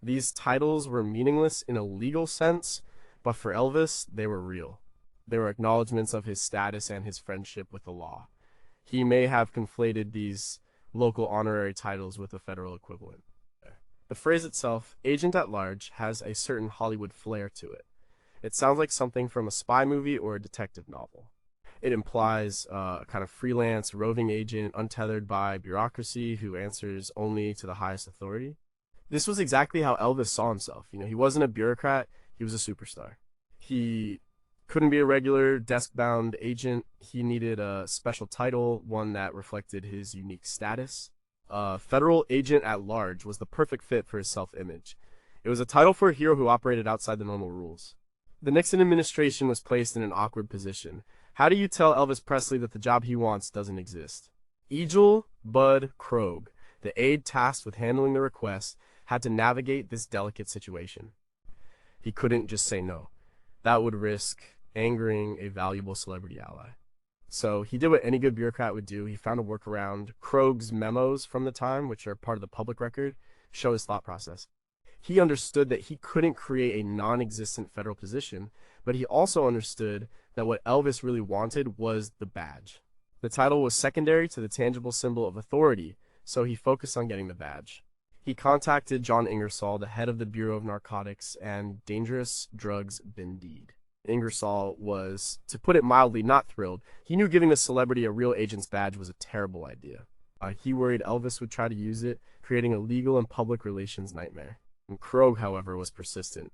These titles were meaningless in a legal sense, but for Elvis, they were real. They were acknowledgments of his status and his friendship with the law. He may have conflated these local honorary titles with a federal equivalent. The phrase itself, agent at large, has a certain Hollywood flair to it. It sounds like something from a spy movie or a detective novel. It implies a kind of freelance, roving agent untethered by bureaucracy who answers only to the highest authority. This was exactly how Elvis saw himself. He wasn't a bureaucrat, he was a superstar. He couldn't be a regular desk-bound agent. He needed a special title, one that reflected his unique status. Federal agent at large was the perfect fit for his self-image. It was a title for a hero who operated outside the normal rules. The Nixon administration was placed in an awkward position. How do you tell Elvis Presley that the job he wants doesn't exist? Egil Bud Krogh, the aide tasked with handling the request, had to navigate this delicate situation. He couldn't just say no. That would risk angering a valuable celebrity ally. So he did what any good bureaucrat would do. He found a workaround. Krogh's memos from the time, which are part of the public record, show his thought process. He understood that he couldn't create a non-existent federal position, but he also understood that what Elvis really wanted was the badge. The title was secondary to the tangible symbol of authority, so he focused on getting the badge. He contacted John Ingersoll, the head of the Bureau of Narcotics and Dangerous Drugs Indeed. Ingersoll was, to put it mildly, not thrilled. He knew giving the celebrity a real agent's badge was a terrible idea. He worried Elvis would try to use it, creating a legal and public relations nightmare. And Krogh, however, was persistent.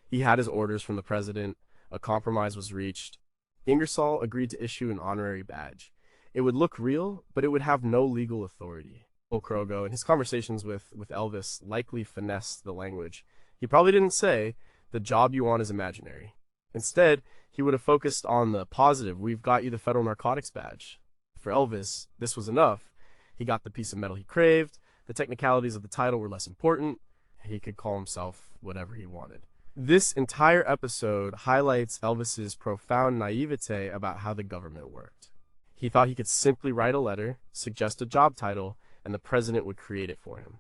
He had his orders from the president. A compromise was reached. Ingersoll agreed to issue an honorary badge. It would look real, but it would have no legal authority. Krogh, in his conversations with Elvis, likely finessed the language. He probably didn't say, the job you want is imaginary. Instead, he would have focused on the positive. We've got you the federal narcotics badge. For Elvis, this was enough. He got the piece of metal he craved. The technicalities of the title were less important. He could call himself whatever he wanted. This entire episode highlights Elvis's profound naivete about how the government worked. He thought he could simply write a letter, suggest a job title, and the president would create it for him.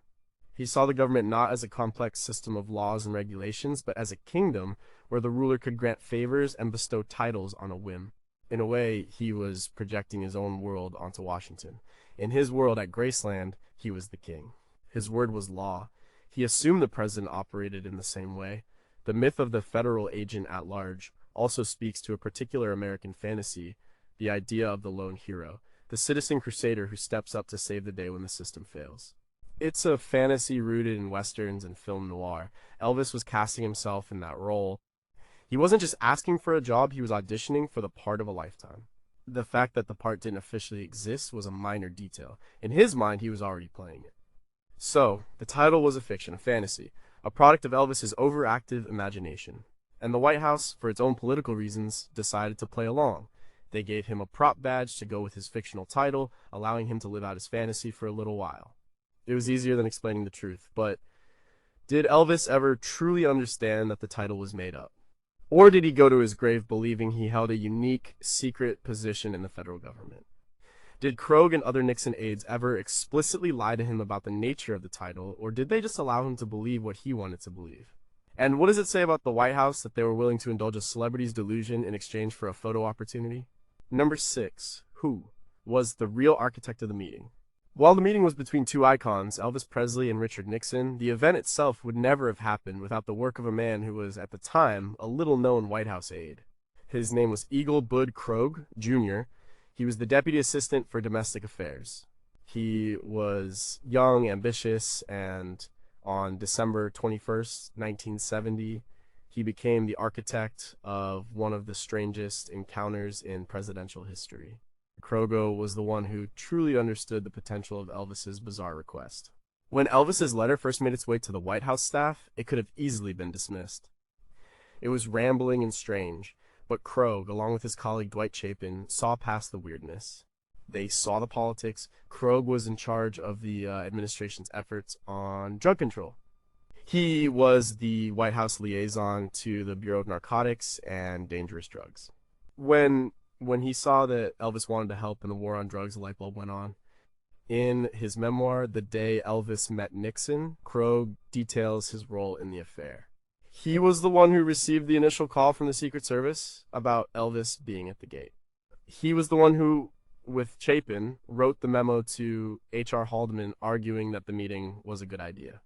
He saw the government not as a complex system of laws and regulations, but as a kingdom where the ruler could grant favors and bestow titles on a whim. In a way, he was projecting his own world onto Washington. In his world at Graceland, he was the king. His word was law. He assumed the president operated in the same way. The myth of the federal agent at large also speaks to a particular American fantasy, the idea of the lone hero, the citizen crusader who steps up to save the day when the system fails. It's a fantasy rooted in westerns and film noir. Elvis was casting himself in that role. He wasn't just asking for a job, he was auditioning for the part of a lifetime. The fact that the part didn't officially exist was a minor detail. In his mind, he was already playing it. So, the title was a fiction, a fantasy, a product of Elvis's overactive imagination. And the White House, for its own political reasons, decided to play along. They gave him a prop badge to go with his fictional title, allowing him to live out his fantasy for a little while. It was easier than explaining the truth, but did Elvis ever truly understand that the title was made up? Or did he go to his grave believing he held a unique, secret position in the federal government? Did Krogh and other Nixon aides ever explicitly lie to him about the nature of the title, or did they just allow him to believe what he wanted to believe? And what does it say about the White House that they were willing to indulge a celebrity's delusion in exchange for a photo opportunity? Number 6. Who was the real architect of the meeting? While the meeting was between two icons, Elvis Presley and Richard Nixon, the event itself would never have happened without the work of a man who was, at the time, a little-known White House aide. His name was Eagle Bud Krogh, Jr. He was the Deputy Assistant for Domestic Affairs. He was young, ambitious, and on December 21st, 1970, he became the architect of one of the strangest encounters in presidential history. Krogh was the one who truly understood the potential of Elvis's bizarre request. When Elvis's letter first made its way to the White House staff, it could have easily been dismissed. It was rambling and strange, but Krogh, along with his colleague Dwight Chapin, saw past the weirdness. They saw the politics. Krogh was in charge of the administration's efforts on drug control. He was the White House liaison to the Bureau of Narcotics and Dangerous Drugs. When he saw that Elvis wanted to help in the war on drugs, a light bulb went on. In his memoir, The Day Elvis Met Nixon, Krogh details his role in the affair. He was the one who received the initial call from the Secret Service about Elvis being at the gate. He was the one who, with Chapin, wrote the memo to H.R. Haldeman arguing that the meeting was a good idea.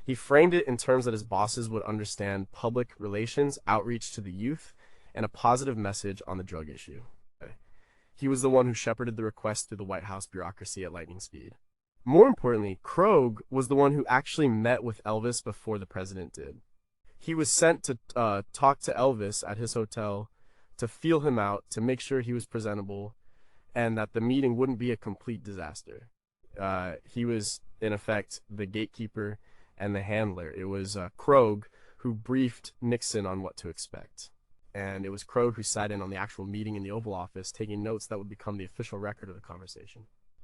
He framed it in terms that his bosses would understand: public relations, outreach to the youth, and a positive message on the drug issue. He was the one who shepherded the request through the White House bureaucracy at lightning speed. More importantly, Krogh was the one who actually met with Elvis before the president did. He was sent to talk to Elvis at his hotel, to feel him out, to make sure he was presentable, and that the meeting wouldn't be a complete disaster. He was, in effect, the gatekeeper and the handler. It was Krogh who briefed Nixon on what to expect. And it was Krogh who sat in on the actual meeting in the Oval Office, taking notes that would become the official record of the conversation.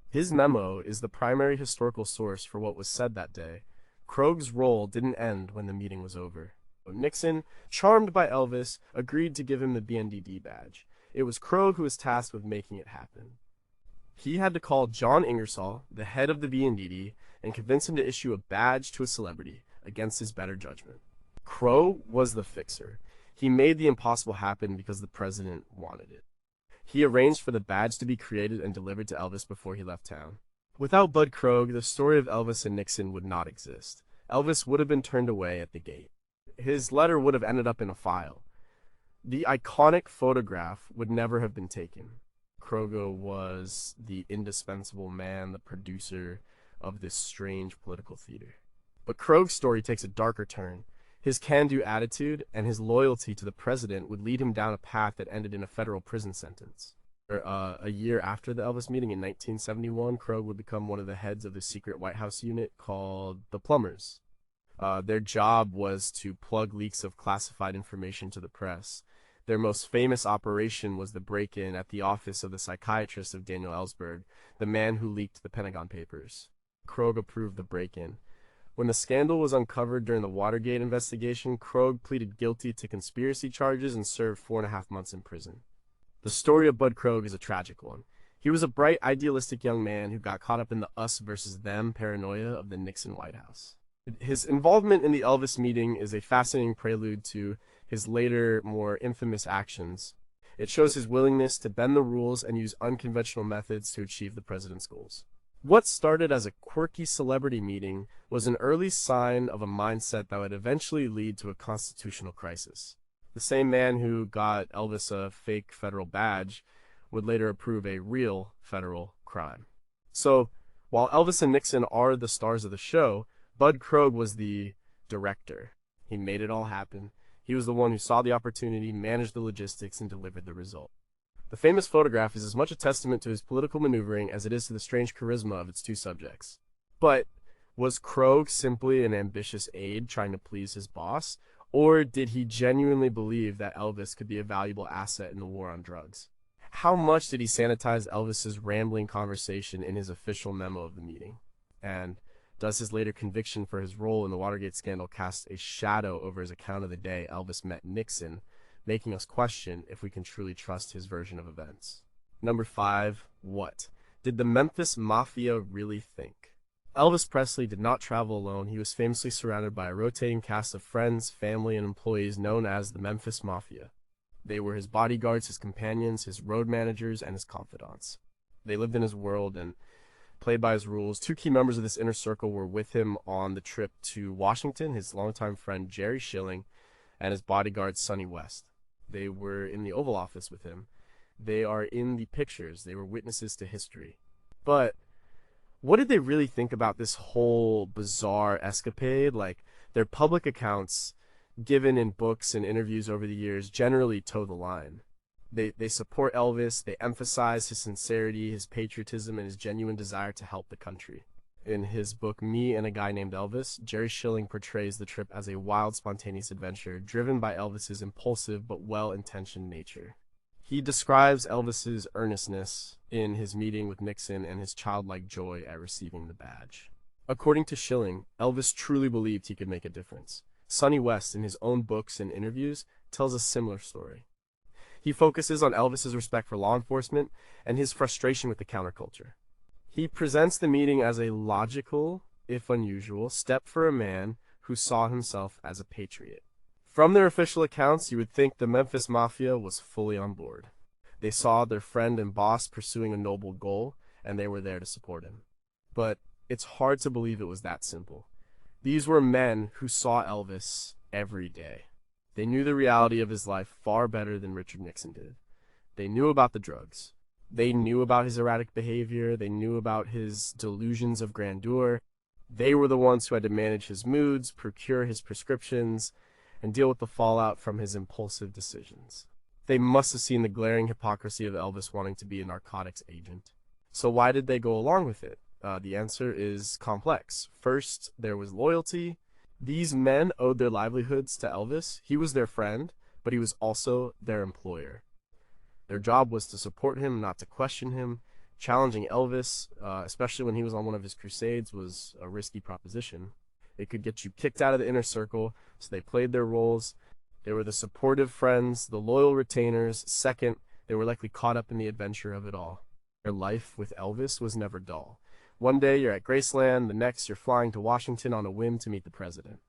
His memo is the primary historical source for what was said that day. Krogh's role didn't end when the meeting was over. Nixon, charmed by Elvis, agreed to give him the BNDD badge. It was Krogh who was tasked with making it happen. He had to call John Ingersoll, the head of the BNDD, and convince him to issue a badge to a celebrity against his better judgment. Krogh was the fixer. He made the impossible happen because the president wanted it. He arranged for the badge to be created and delivered to Elvis before he left town. Without Bud Krogh, the story of Elvis and Nixon would not exist. Elvis would have been turned away at the gate. His letter would have ended up in a file. The iconic photograph would never have been taken. Krogh was the indispensable man, the producer of this strange political theater. But Krogh's story takes a darker turn. His can-do attitude and his loyalty to the president would lead him down a path that ended in a federal prison sentence. A year after the Elvis meeting in 1971, Krogh would become one of the heads of the secret White House unit called the Plumbers. Their job was to plug leaks of classified information to the press. Their most famous operation was the break-in at the office of the psychiatrist of Daniel Ellsberg, the man who leaked the Pentagon Papers. Krogh approved the break-in. When the scandal was uncovered during the Watergate investigation, Krogh pleaded guilty to conspiracy charges and served 4.5 months in prison. The story of Bud Krogh is a tragic one. He was a bright, idealistic young man who got caught up in the us versus them paranoia of the Nixon White House. His involvement in the Elvis meeting is a fascinating prelude to his later, more infamous actions. It shows his willingness to bend the rules and use unconventional methods to achieve the president's goals. What started as a quirky celebrity meeting was an early sign of a mindset that would eventually lead to a constitutional crisis. The same man who got Elvis a fake federal badge would later approve a real federal crime. So, while Elvis and Nixon are the stars of the show, Bud Krogh was the director. He made it all happen. He was the one who saw the opportunity, managed the logistics, and delivered the result. The famous photograph is as much a testament to his political maneuvering as it is to the strange charisma of its two subjects. But Was Krogh simply an ambitious aide trying to please his boss, or did he genuinely believe that Elvis could be a valuable asset in the war on drugs? How much did he sanitize Elvis's rambling conversation in his official memo of the meeting? And does his later conviction for his role in the Watergate scandal cast a shadow over his account of the day Elvis met Nixon, making us question if we can truly trust his version of events? Number 5. What did the Memphis Mafia really think? Elvis Presley did not travel alone. He was famously surrounded by a rotating cast of friends, family, and employees known as the Memphis Mafia. They were his bodyguards, his companions, his road managers, and his confidants. They lived in his world and played by his rules. Two key members of this inner circle were with him on the trip to Washington, his longtime friend Jerry Schilling and his bodyguard Sonny West. They were in the Oval Office with him. They are in the pictures. They were witnesses to history. But what did they really think about this whole bizarre escapade? Like, their public accounts given in books and interviews over the years generally toe the line. They support Elvis, they emphasize his sincerity, his patriotism, and his genuine desire to help the country. In his book, Me and a Guy Named Elvis, Jerry Schilling portrays the trip as a wild, spontaneous adventure driven by Elvis's impulsive but well-intentioned nature. He describes Elvis's earnestness in his meeting with Nixon and his childlike joy at receiving the badge. According to Schilling, Elvis truly believed he could make a difference. Sonny West, in his own books and interviews, tells a similar story. He focuses on Elvis's respect for law enforcement and his frustration with the counterculture. He presents the meeting as a logical, if unusual, step for a man who saw himself as a patriot. From their official accounts, you would think the Memphis Mafia was fully on board. They saw their friend and boss pursuing a noble goal, and they were there to support him. But it's hard to believe it was that simple. These were men who saw Elvis every day. They knew the reality of his life far better than Richard Nixon did. They knew about the drugs. They knew about his erratic behavior. They knew about his delusions of grandeur. They were the ones who had to manage his moods, procure his prescriptions, and deal with the fallout from his impulsive decisions. They must have seen the glaring hypocrisy of Elvis wanting to be a narcotics agent. So why did they go along with it? The answer is complex. First, there was loyalty. These men owed their livelihoods to Elvis. He was their friend, but he was also their employer. Their job was to support him, not to question him. Challenging Elvis, especially when he was on one of his crusades, was a risky proposition. It could get you kicked out of the inner circle, so they played their roles. They were the supportive friends, the loyal retainers. Second, they were likely caught up in the adventure of it all. Their life with Elvis was never dull. One day you're at Graceland, the next you're flying to Washington on a whim to meet the president.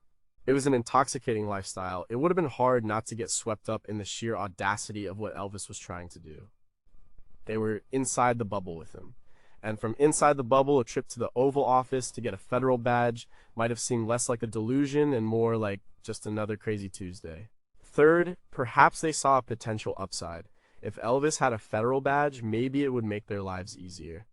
It was an intoxicating lifestyle. It would have been hard not to get swept up in the sheer audacity of what Elvis was trying to do. They were inside the bubble with him. And from inside the bubble, a trip to the Oval Office to get a federal badge might have seemed less like a delusion and more like just another crazy Tuesday. Third, perhaps they saw a potential upside. If Elvis had a federal badge, maybe it would make their lives easier.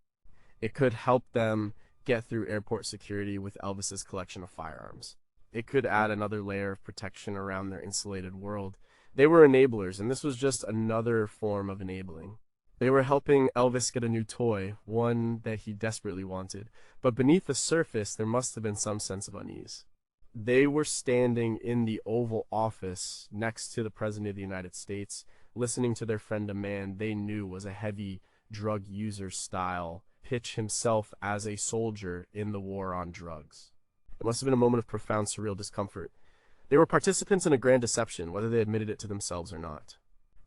It could help them get through airport security with Elvis's collection of firearms. It could add another layer of protection around their insulated world. They were enablers, and this was just another form of enabling. They were helping Elvis get a new toy, one that he desperately wanted. But beneath the surface, there must have been some sense of unease. They were standing in the Oval Office next to the President of the United States, listening to their friend, a man they knew was a heavy drug user style, pitch himself as a soldier in the war on drugs. It must have been a moment of profound surreal discomfort. They were participants in a grand deception, whether they admitted it to themselves or not.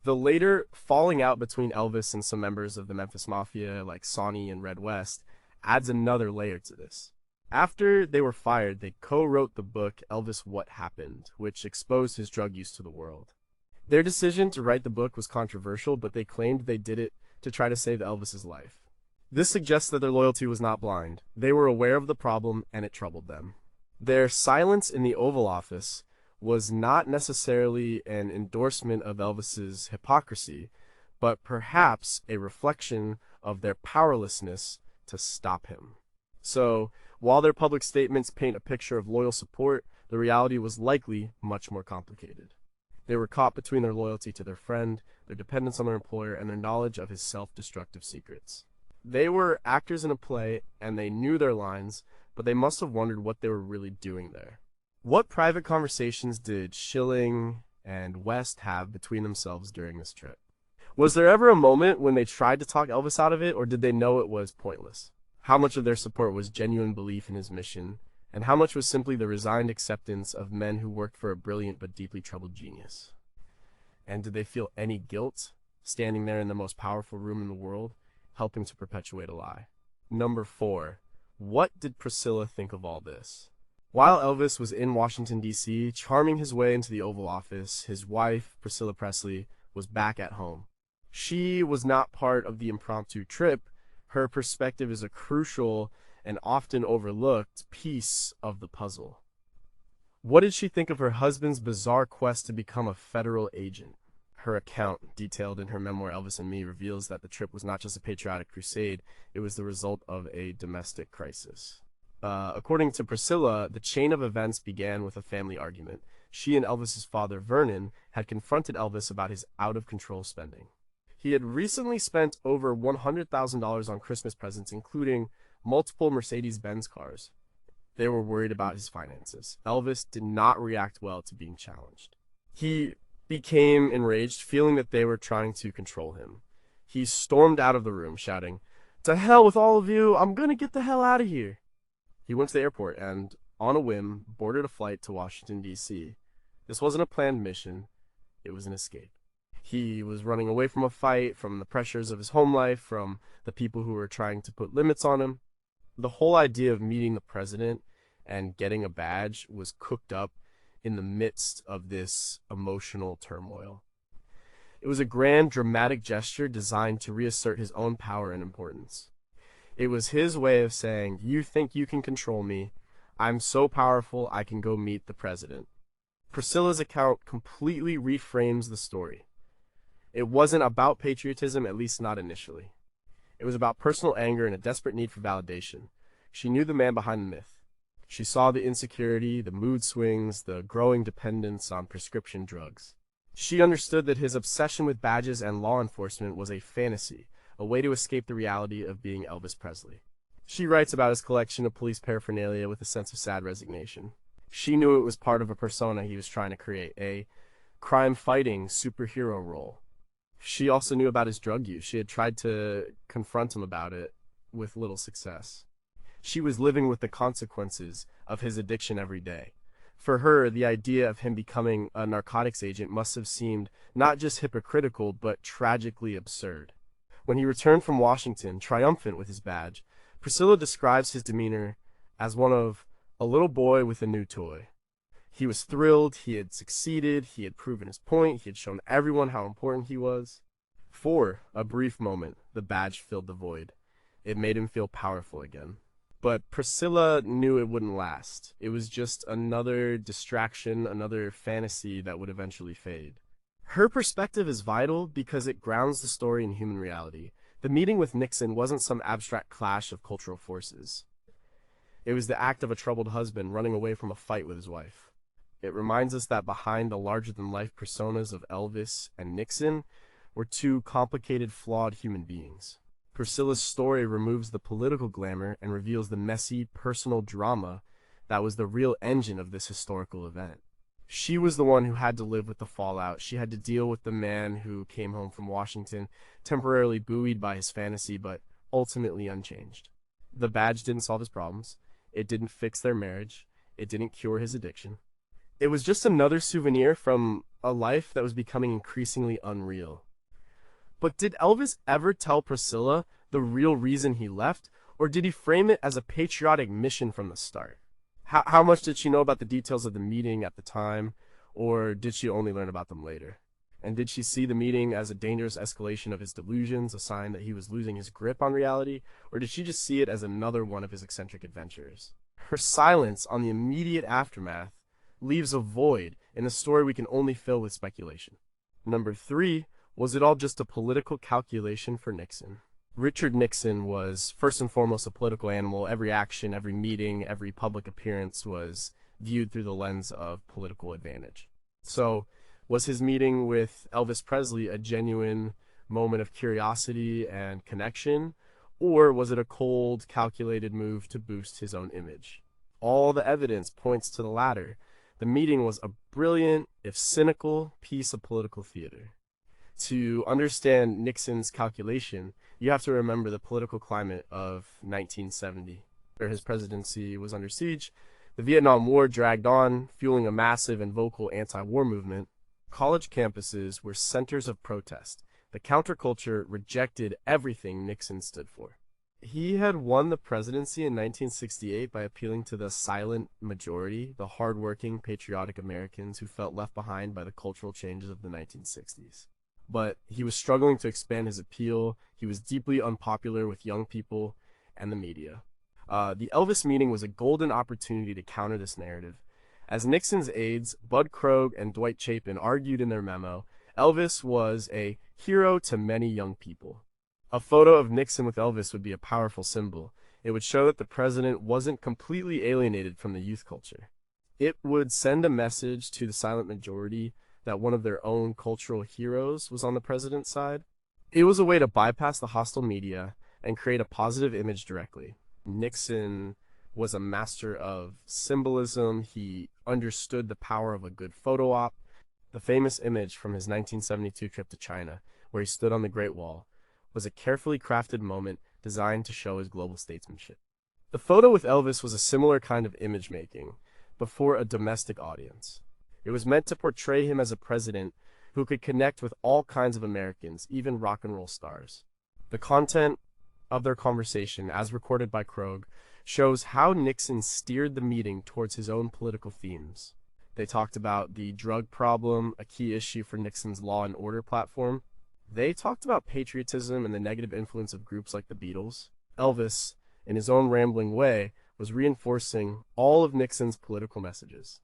The later falling out between Elvis and some members of the Memphis Mafia, like Sonny and Red West, adds another layer to this. After they were fired, they co-wrote the book Elvis What Happened, which exposed his drug use to the world. Their decision to write the book was controversial, but they claimed they did it to try to save Elvis's life. This suggests that their loyalty was not blind. They were aware of the problem, and it troubled them. Their silence in the Oval Office was not necessarily an endorsement of Elvis's hypocrisy, but perhaps a reflection of their powerlessness to stop him. So, while their public statements paint a picture of loyal support, the reality was likely much more complicated. They were caught between their loyalty to their friend, their dependence on their employer, and their knowledge of his self-destructive secrets. They were actors in a play, and they knew their lines, but they must have wondered what they were really doing there. What private conversations did Schilling and West have between themselves during this trip? Was there ever a moment when they tried to talk Elvis out of it, or did they know it was pointless? How much of their support was genuine belief in his mission, and how much was simply the resigned acceptance of men who worked for a brilliant but deeply troubled genius? And did they feel any guilt, standing there in the most powerful room in the world, helping to perpetuate a lie? Number 4. What did Priscilla think of all this? While Elvis was in Washington, D.C., charming his way into the Oval Office, his wife, Priscilla Presley, was back at home. She was not part of the impromptu trip. Her perspective is a crucial and often overlooked piece of the puzzle. What did she think of her husband's bizarre quest to become a federal agent? Her account, detailed in her memoir Elvis and Me, reveals that the trip was not just a patriotic crusade, it was the result of a domestic crisis. According to Priscilla, the chain of events began with a family argument. She and Elvis's father, Vernon, had confronted Elvis about his out-of-control spending. He had recently spent over $100,000 on Christmas presents, including multiple Mercedes-Benz cars. They were worried about his finances. Elvis did not react well to being challenged. He became enraged, feeling that they were trying to control him. He stormed out of the room, shouting, "To hell with all of you! I'm gonna get the hell out of here!" He went to the airport and, on a whim, boarded a flight to Washington, D.C. This wasn't a planned mission. It was an escape. He was running away from a fight, from the pressures of his home life, from the people who were trying to put limits on him. The whole idea of meeting the president and getting a badge was cooked up in the midst of this emotional turmoil. It was a grand, dramatic gesture designed to reassert his own power and importance. It was his way of saying, "You think you can control me? I'm so powerful I can go meet the president." Priscilla's account completely reframes the story. It wasn't about patriotism, at least not initially. It was about personal anger and a desperate need for validation. She knew the man behind the myth. She saw the insecurity, the mood swings, the growing dependence on prescription drugs. She understood that his obsession with badges and law enforcement was a fantasy, a way to escape the reality of being Elvis Presley. She writes about his collection of police paraphernalia with a sense of sad resignation. She knew it was part of a persona he was trying to create, a crime-fighting superhero role. She also knew about his drug use. She had tried to confront him about it with little success. She was living with the consequences of his addiction every day. For her, the idea of him becoming a narcotics agent must have seemed not just hypocritical, but tragically absurd. When he returned from Washington, triumphant with his badge, Priscilla describes his demeanor as one of a little boy with a new toy. He was thrilled, he had succeeded, he had proven his point, he had shown everyone how important he was. For a brief moment, the badge filled the void. It made him feel powerful again. But Priscilla knew it wouldn't last. It was just another distraction, another fantasy that would eventually fade. Her perspective is vital because it grounds the story in human reality. The meeting with Nixon wasn't some abstract clash of cultural forces. It was the act of a troubled husband running away from a fight with his wife. It reminds us that behind the larger-than-life personas of Elvis and Nixon were two complicated, flawed human beings. Priscilla's story removes the political glamour and reveals the messy, personal drama that was the real engine of this historical event. She was the one who had to live with the fallout. She had to deal with the man who came home from Washington, temporarily buoyed by his fantasy, but ultimately unchanged. The badge didn't solve his problems. It didn't fix their marriage. It didn't cure his addiction. It was just another souvenir from a life that was becoming increasingly unreal. But did Elvis ever tell Priscilla the real reason he left, or did he frame it as a patriotic mission from the start? How much did she know about the details of the meeting at the time, or did she only learn about them later? And did she see the meeting as a dangerous escalation of his delusions, a sign that he was losing his grip on reality, or did she just see it as another one of his eccentric adventures? Her silence on the immediate aftermath leaves a void in a story we can only fill with speculation. Number 3, was it all just a political calculation for Nixon? Richard Nixon was first and foremost a political animal. Every action, every meeting, every public appearance was viewed through the lens of political advantage. So, was his meeting with Elvis Presley a genuine moment of curiosity and connection, Or was it a cold, calculated move to boost his own image? All the evidence points to the latter. The meeting was a brilliant, if cynical, piece of political theater. To understand Nixon's calculation, you have to remember the political climate of 1970, where his presidency was under siege. The Vietnam War dragged on, fueling a massive and vocal anti-war movement. College campuses were centers of protest. The counterculture rejected everything Nixon stood for. He had won the presidency in 1968 by appealing to the silent majority, the hardworking, patriotic Americans who felt left behind by the cultural changes of the 1960s. But he was struggling to expand his appeal. He was deeply unpopular with young people and the media. The Elvis meeting was a golden opportunity to counter this narrative. As Nixon's aides, Bud Krogh and Dwight Chapin, argued in their memo, Elvis was a hero to many young people. A photo of Nixon with Elvis would be a powerful symbol. It would show that the president wasn't completely alienated from the youth culture. It would send a message to the silent majority that one of their own cultural heroes was on the president's side. It was a way to bypass the hostile media and create a positive image directly. Nixon was a master of symbolism. He understood the power of a good photo op. The famous image from his 1972 trip to China, where he stood on the Great Wall, was a carefully crafted moment designed to show his global statesmanship. The photo with Elvis was a similar kind of image making, but for a domestic audience. It was meant to portray him as a president who could connect with all kinds of Americans, even rock and roll stars. The content of their conversation, as recorded by Krogh, shows how Nixon steered the meeting towards his own political themes. They talked about the drug problem, a key issue for Nixon's law and order platform. They talked about patriotism and the negative influence of groups like the Beatles. Elvis, in his own rambling way, was reinforcing all of Nixon's political messages.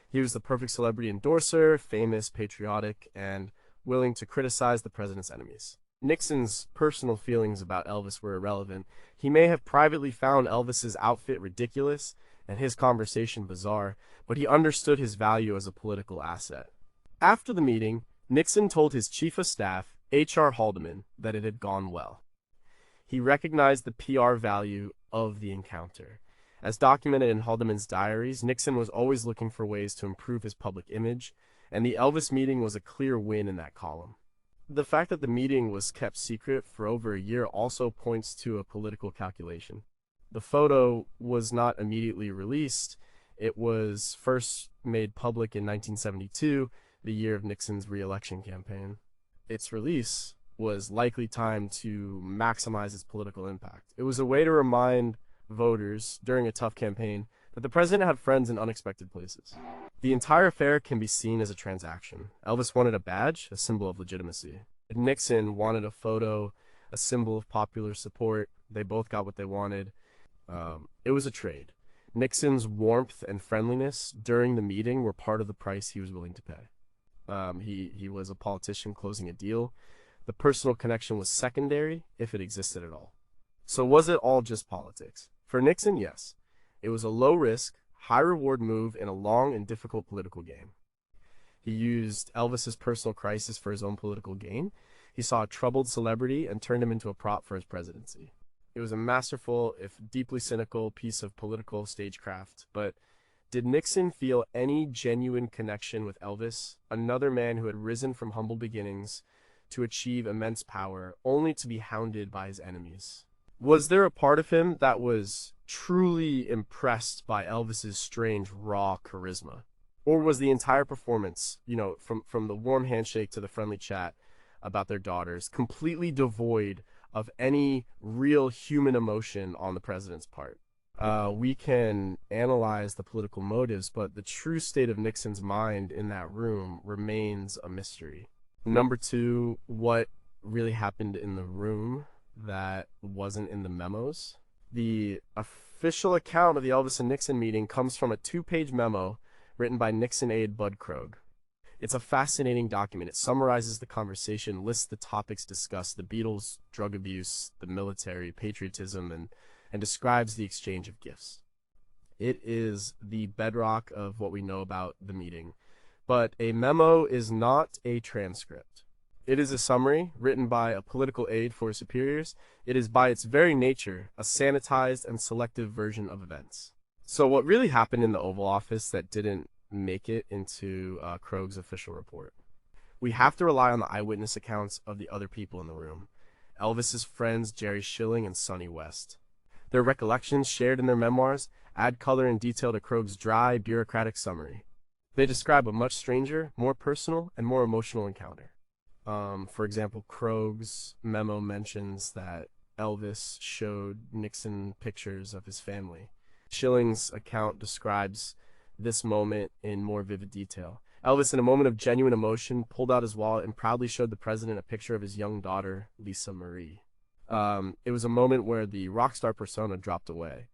He was the perfect celebrity endorser, famous, patriotic, and willing to criticize the president's enemies. Nixon's personal feelings about Elvis were irrelevant. He may have privately found Elvis's outfit ridiculous and his conversation bizarre, but he understood his value as a political asset. After the meeting, Nixon told his chief of staff, H.R. Haldeman, that it had gone well. He recognized the PR value of the encounter. As documented in Haldeman's diaries, Nixon was always looking for ways to improve his public image, and the Elvis meeting was a clear win in that column. The fact that the meeting was kept secret for over a year also points to a political calculation. The photo was not immediately released. It was first made public in 1972, the year of Nixon's re-election campaign. Its release was likely timed to maximize its political impact. It was a way to remind voters during a tough campaign that the president had friends in unexpected places. The entire affair can be seen as a transaction. Elvis wanted a badge, a symbol of legitimacy. Nixon wanted a photo, a symbol of popular support. They both got what they wanted. It was a trade. Nixon's warmth and friendliness during the meeting were part of the price he was willing to pay. He was a politician closing a deal. The personal connection was secondary, if it existed at all. So was it all just politics? For Nixon, yes. It was a low-risk, high-reward move in a long and difficult political game. He used Elvis's personal crisis for his own political gain. He saw a troubled celebrity and turned him into a prop for his presidency. It was a masterful, if deeply cynical, piece of political stagecraft. But did Nixon feel any genuine connection with Elvis, another man who had risen from humble beginnings to achieve immense power, only to be hounded by his enemies? Was there a part of him that was truly impressed by Elvis's strange, raw charisma? Or was the entire performance, from the warm handshake to the friendly chat about their daughters, completely devoid of any real human emotion on the president's part? We can analyze the political motives, but the true state of Nixon's mind in that room remains a mystery. Number two, what really happened in the room that wasn't in the memos? The official account of the Elvis and Nixon meeting comes from a 2-page memo written by Nixon aide Bud Krogh. It's a fascinating document. It summarizes the conversation, lists the topics discussed, the Beatles, drug abuse, the military, patriotism, and describes the exchange of gifts. It is the bedrock of what we know about the meeting. But a memo is not a transcript. It is a summary written by a political aide for his superiors. It is by its very nature a sanitized and selective version of events. So what really happened in the Oval Office that didn't make it into Krog's official report? We have to rely on the eyewitness accounts of the other people in the room. Elvis's friends Jerry Schilling and Sonny West. Their recollections shared in their memoirs add color and detail to Krog's dry, bureaucratic summary. They describe a much stranger, more personal, and more emotional encounter. For example, Krog's memo mentions that Elvis showed Nixon pictures of his family. Schilling's account describes this moment in more vivid detail. Elvis, in a moment of genuine emotion, pulled out his wallet and proudly showed the president a picture of his young daughter, Lisa Marie. It was a moment where the rock star persona dropped away,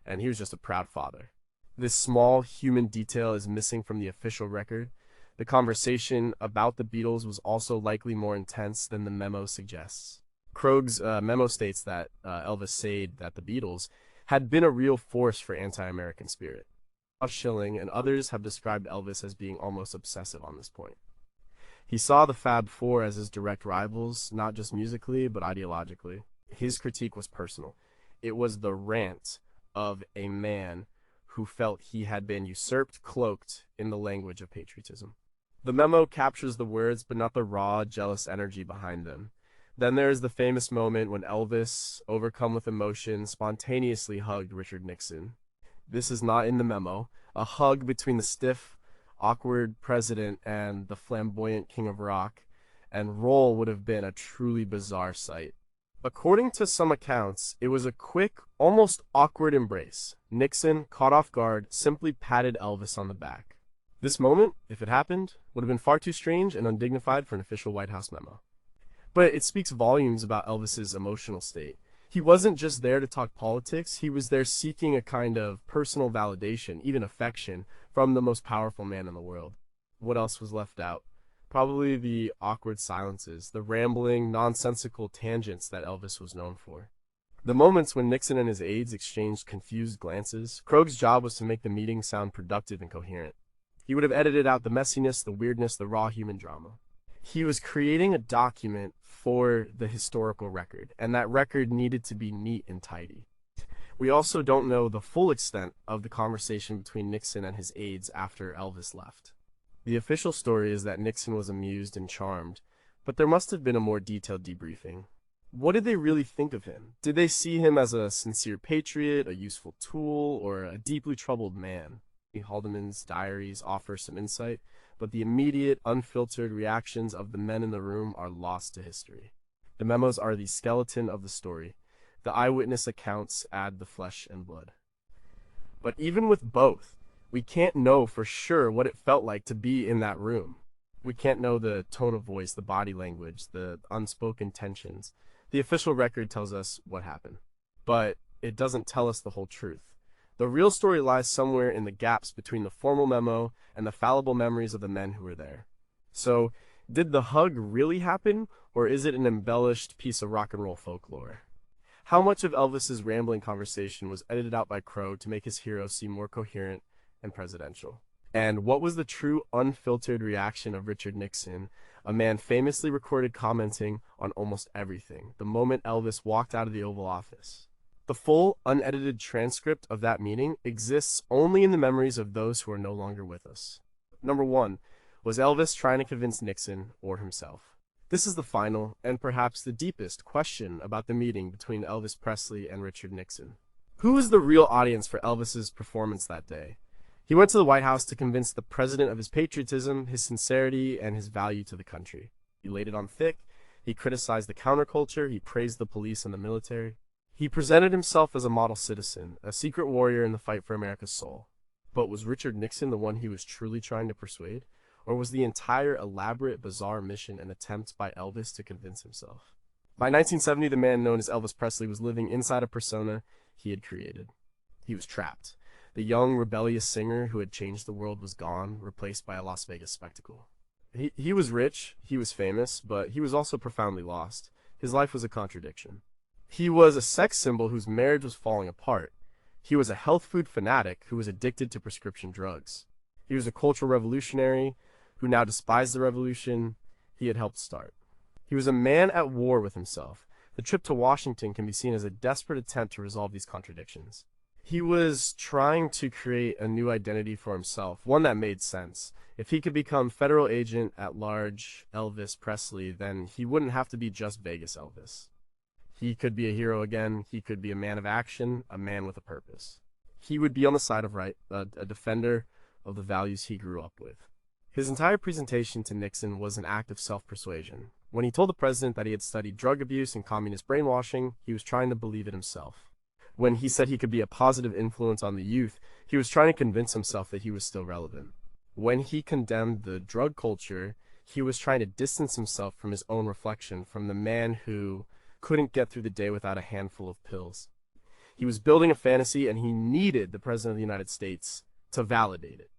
and he was just a proud father. This small human detail is missing from the official record. The conversation about the Beatles was also likely more intense than the memo suggests. Krog's memo states that Elvis said that the Beatles had been a real force for anti-American spirit. Schilling and others have described Elvis as being almost obsessive on this point. He saw the Fab Four as his direct rivals, not just musically, but ideologically. His critique was personal. It was the rant of a man who felt he had been usurped, cloaked in the language of patriotism. The memo captures the words, but not the raw, jealous energy behind them. Then there is the famous moment when Elvis, overcome with emotion, spontaneously hugged Richard Nixon. This is not in the memo. A hug between the stiff, awkward president and the flamboyant king of rock and roll would have been a truly bizarre sight. According to some accounts, it was a quick, almost awkward embrace. Nixon, caught off guard, simply patted Elvis on the back. This moment, if it happened, would have been far too strange and undignified for an official White House memo. But it speaks volumes about Elvis's emotional state. He wasn't just there to talk politics, he was there seeking a kind of personal validation, even affection, from the most powerful man in the world. What else was left out? Probably the awkward silences, the rambling, nonsensical tangents that Elvis was known for. The moments when Nixon and his aides exchanged confused glances. Krog's job was to make the meeting sound productive and coherent. He would have edited out the messiness, the weirdness, the raw human drama. He was creating a document for the historical record, and that record needed to be neat and tidy. We also don't know the full extent of the conversation between Nixon and his aides after Elvis left. The official story is that Nixon was amused and charmed, but there must have been a more detailed debriefing. What did they really think of him? Did they see him as a sincere patriot, a useful tool, or a deeply troubled man? Haldeman's diaries offer some insight, but the immediate, unfiltered reactions of the men in the room are lost to history. The memos are the skeleton of the story. The eyewitness accounts add the flesh and blood. But even with both, we can't know for sure what it felt like to be in that room. We can't know the tone of voice, the body language, the unspoken tensions. The official record tells us what happened, but it doesn't tell us the whole truth. The real story lies somewhere in the gaps between the formal memo and the fallible memories of the men who were there. So, did the hug really happen, or is it an embellished piece of rock and roll folklore? How much of Elvis's rambling conversation was edited out by Krog to make his hero seem more coherent and presidential? And what was the true unfiltered reaction of Richard Nixon, a man famously recorded commenting on almost everything, the moment Elvis walked out of the Oval Office? The full, unedited transcript of that meeting exists only in the memories of those who are no longer with us. Number 1. Was Elvis trying to convince Nixon or himself? This is the final, and perhaps the deepest, question about the meeting between Elvis Presley and Richard Nixon. Who was the real audience for Elvis's performance that day? He went to the White House to convince the president of his patriotism, his sincerity, and his value to the country. He laid it on thick. He criticized the counterculture. He praised the police and the military. He presented himself as a model citizen, a secret warrior in the fight for America's soul. But was Richard Nixon the one he was truly trying to persuade? Or was the entire elaborate, bizarre mission an attempt by Elvis to convince himself? By 1970, the man known as Elvis Presley was living inside a persona he had created. He was trapped. The young, rebellious singer who had changed the world was gone, replaced by a Las Vegas spectacle. He was rich, he was famous, but he was also profoundly lost. His life was a contradiction. He was a sex symbol whose marriage was falling apart. He was a health food fanatic who was addicted to prescription drugs. He was a cultural revolutionary who now despised the revolution he had helped start. He was a man at war with himself. The trip to Washington can be seen as a desperate attempt to resolve these contradictions. He was trying to create a new identity for himself, one that made sense. If he could become federal agent at large Elvis Presley, then he wouldn't have to be just Vegas Elvis. He could be a hero again. He could be a man of action, a man with a purpose. He would be on the side of right, a defender of the values he grew up with. His entire presentation to Nixon was an act of self-persuasion. When he told the president that he had studied drug abuse and communist brainwashing, he was trying to believe it himself. When he said he could be a positive influence on the youth, he was trying to convince himself that he was still relevant. When he condemned the drug culture, he was trying to distance himself from his own reflection, from the man who couldn't get through the day without a handful of pills. He was building a fantasy, and he needed the President of the United States to validate it.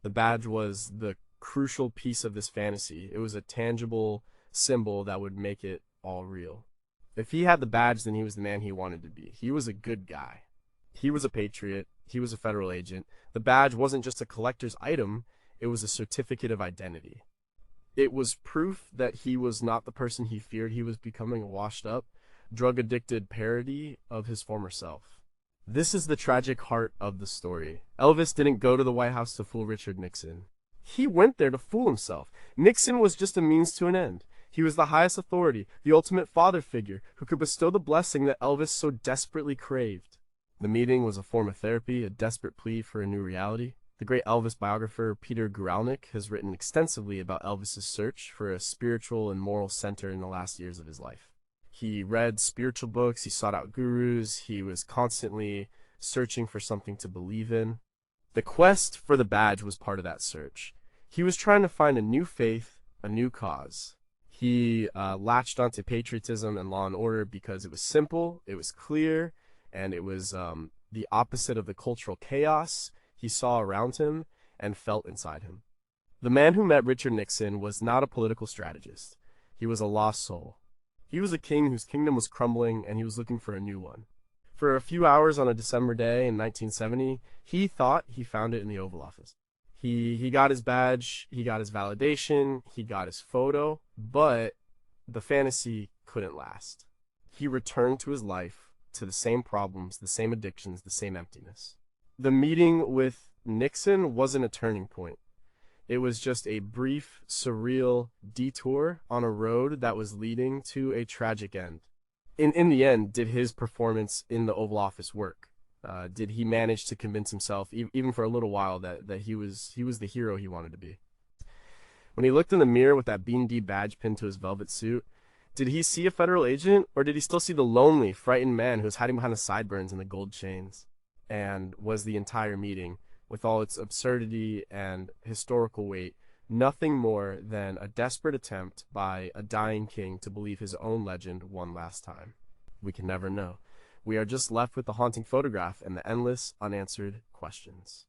The badge was the crucial piece of this fantasy. It was a tangible symbol that would make it all real. If he had the badge, then he was the man he wanted to be. He was a good guy. He was a patriot. He was a federal agent. The badge wasn't just a collector's item. It was a certificate of identity. It was proof that he was not the person he feared. He was becoming a washed-up, drug-addicted parody of his former self. This is the tragic heart of the story. Elvis didn't go to the White House to fool Richard Nixon. He went there to fool himself. Nixon was just a means to an end. He was the highest authority, the ultimate father figure, who could bestow the blessing that Elvis so desperately craved. The meeting was a form of therapy, a desperate plea for a new reality. The great Elvis biographer Peter Guralnick has written extensively about Elvis's search for a spiritual and moral center in the last years of his life. He read spiritual books, he sought out gurus, he was constantly searching for something to believe in. The quest for the badge was part of that search. He was trying to find a new faith, a new cause. He latched onto patriotism and law and order because it was simple, it was clear, and it was the opposite of the cultural chaos he saw around him and felt inside him. The man who met Richard Nixon was not a political strategist. He was a lost soul. He was a king whose kingdom was crumbling, and he was looking for a new one. For a few hours on a December day in 1970, he thought he found it in the Oval Office. He got his badge, he got his validation, he got his photo, but the fantasy couldn't last. He returned to his life, to the same problems, the same addictions, the same emptiness. The meeting with Nixon wasn't a turning point. It was just a brief, surreal detour on a road that was leading to a tragic end. In the end, did his performance in the Oval Office work? Did he manage to convince himself, even for a little while, that he was the hero he wanted to be? When he looked in the mirror with that Bean D badge pinned to his velvet suit, did he see a federal agent, or did he still see the lonely, frightened man who was hiding behind the sideburns and the gold chains? And was the entire meeting, with all its absurdity and historical weight, nothing more than a desperate attempt by a dying king to believe his own legend one last time? We can never know. We are just left with the haunting photograph and the endless, unanswered questions.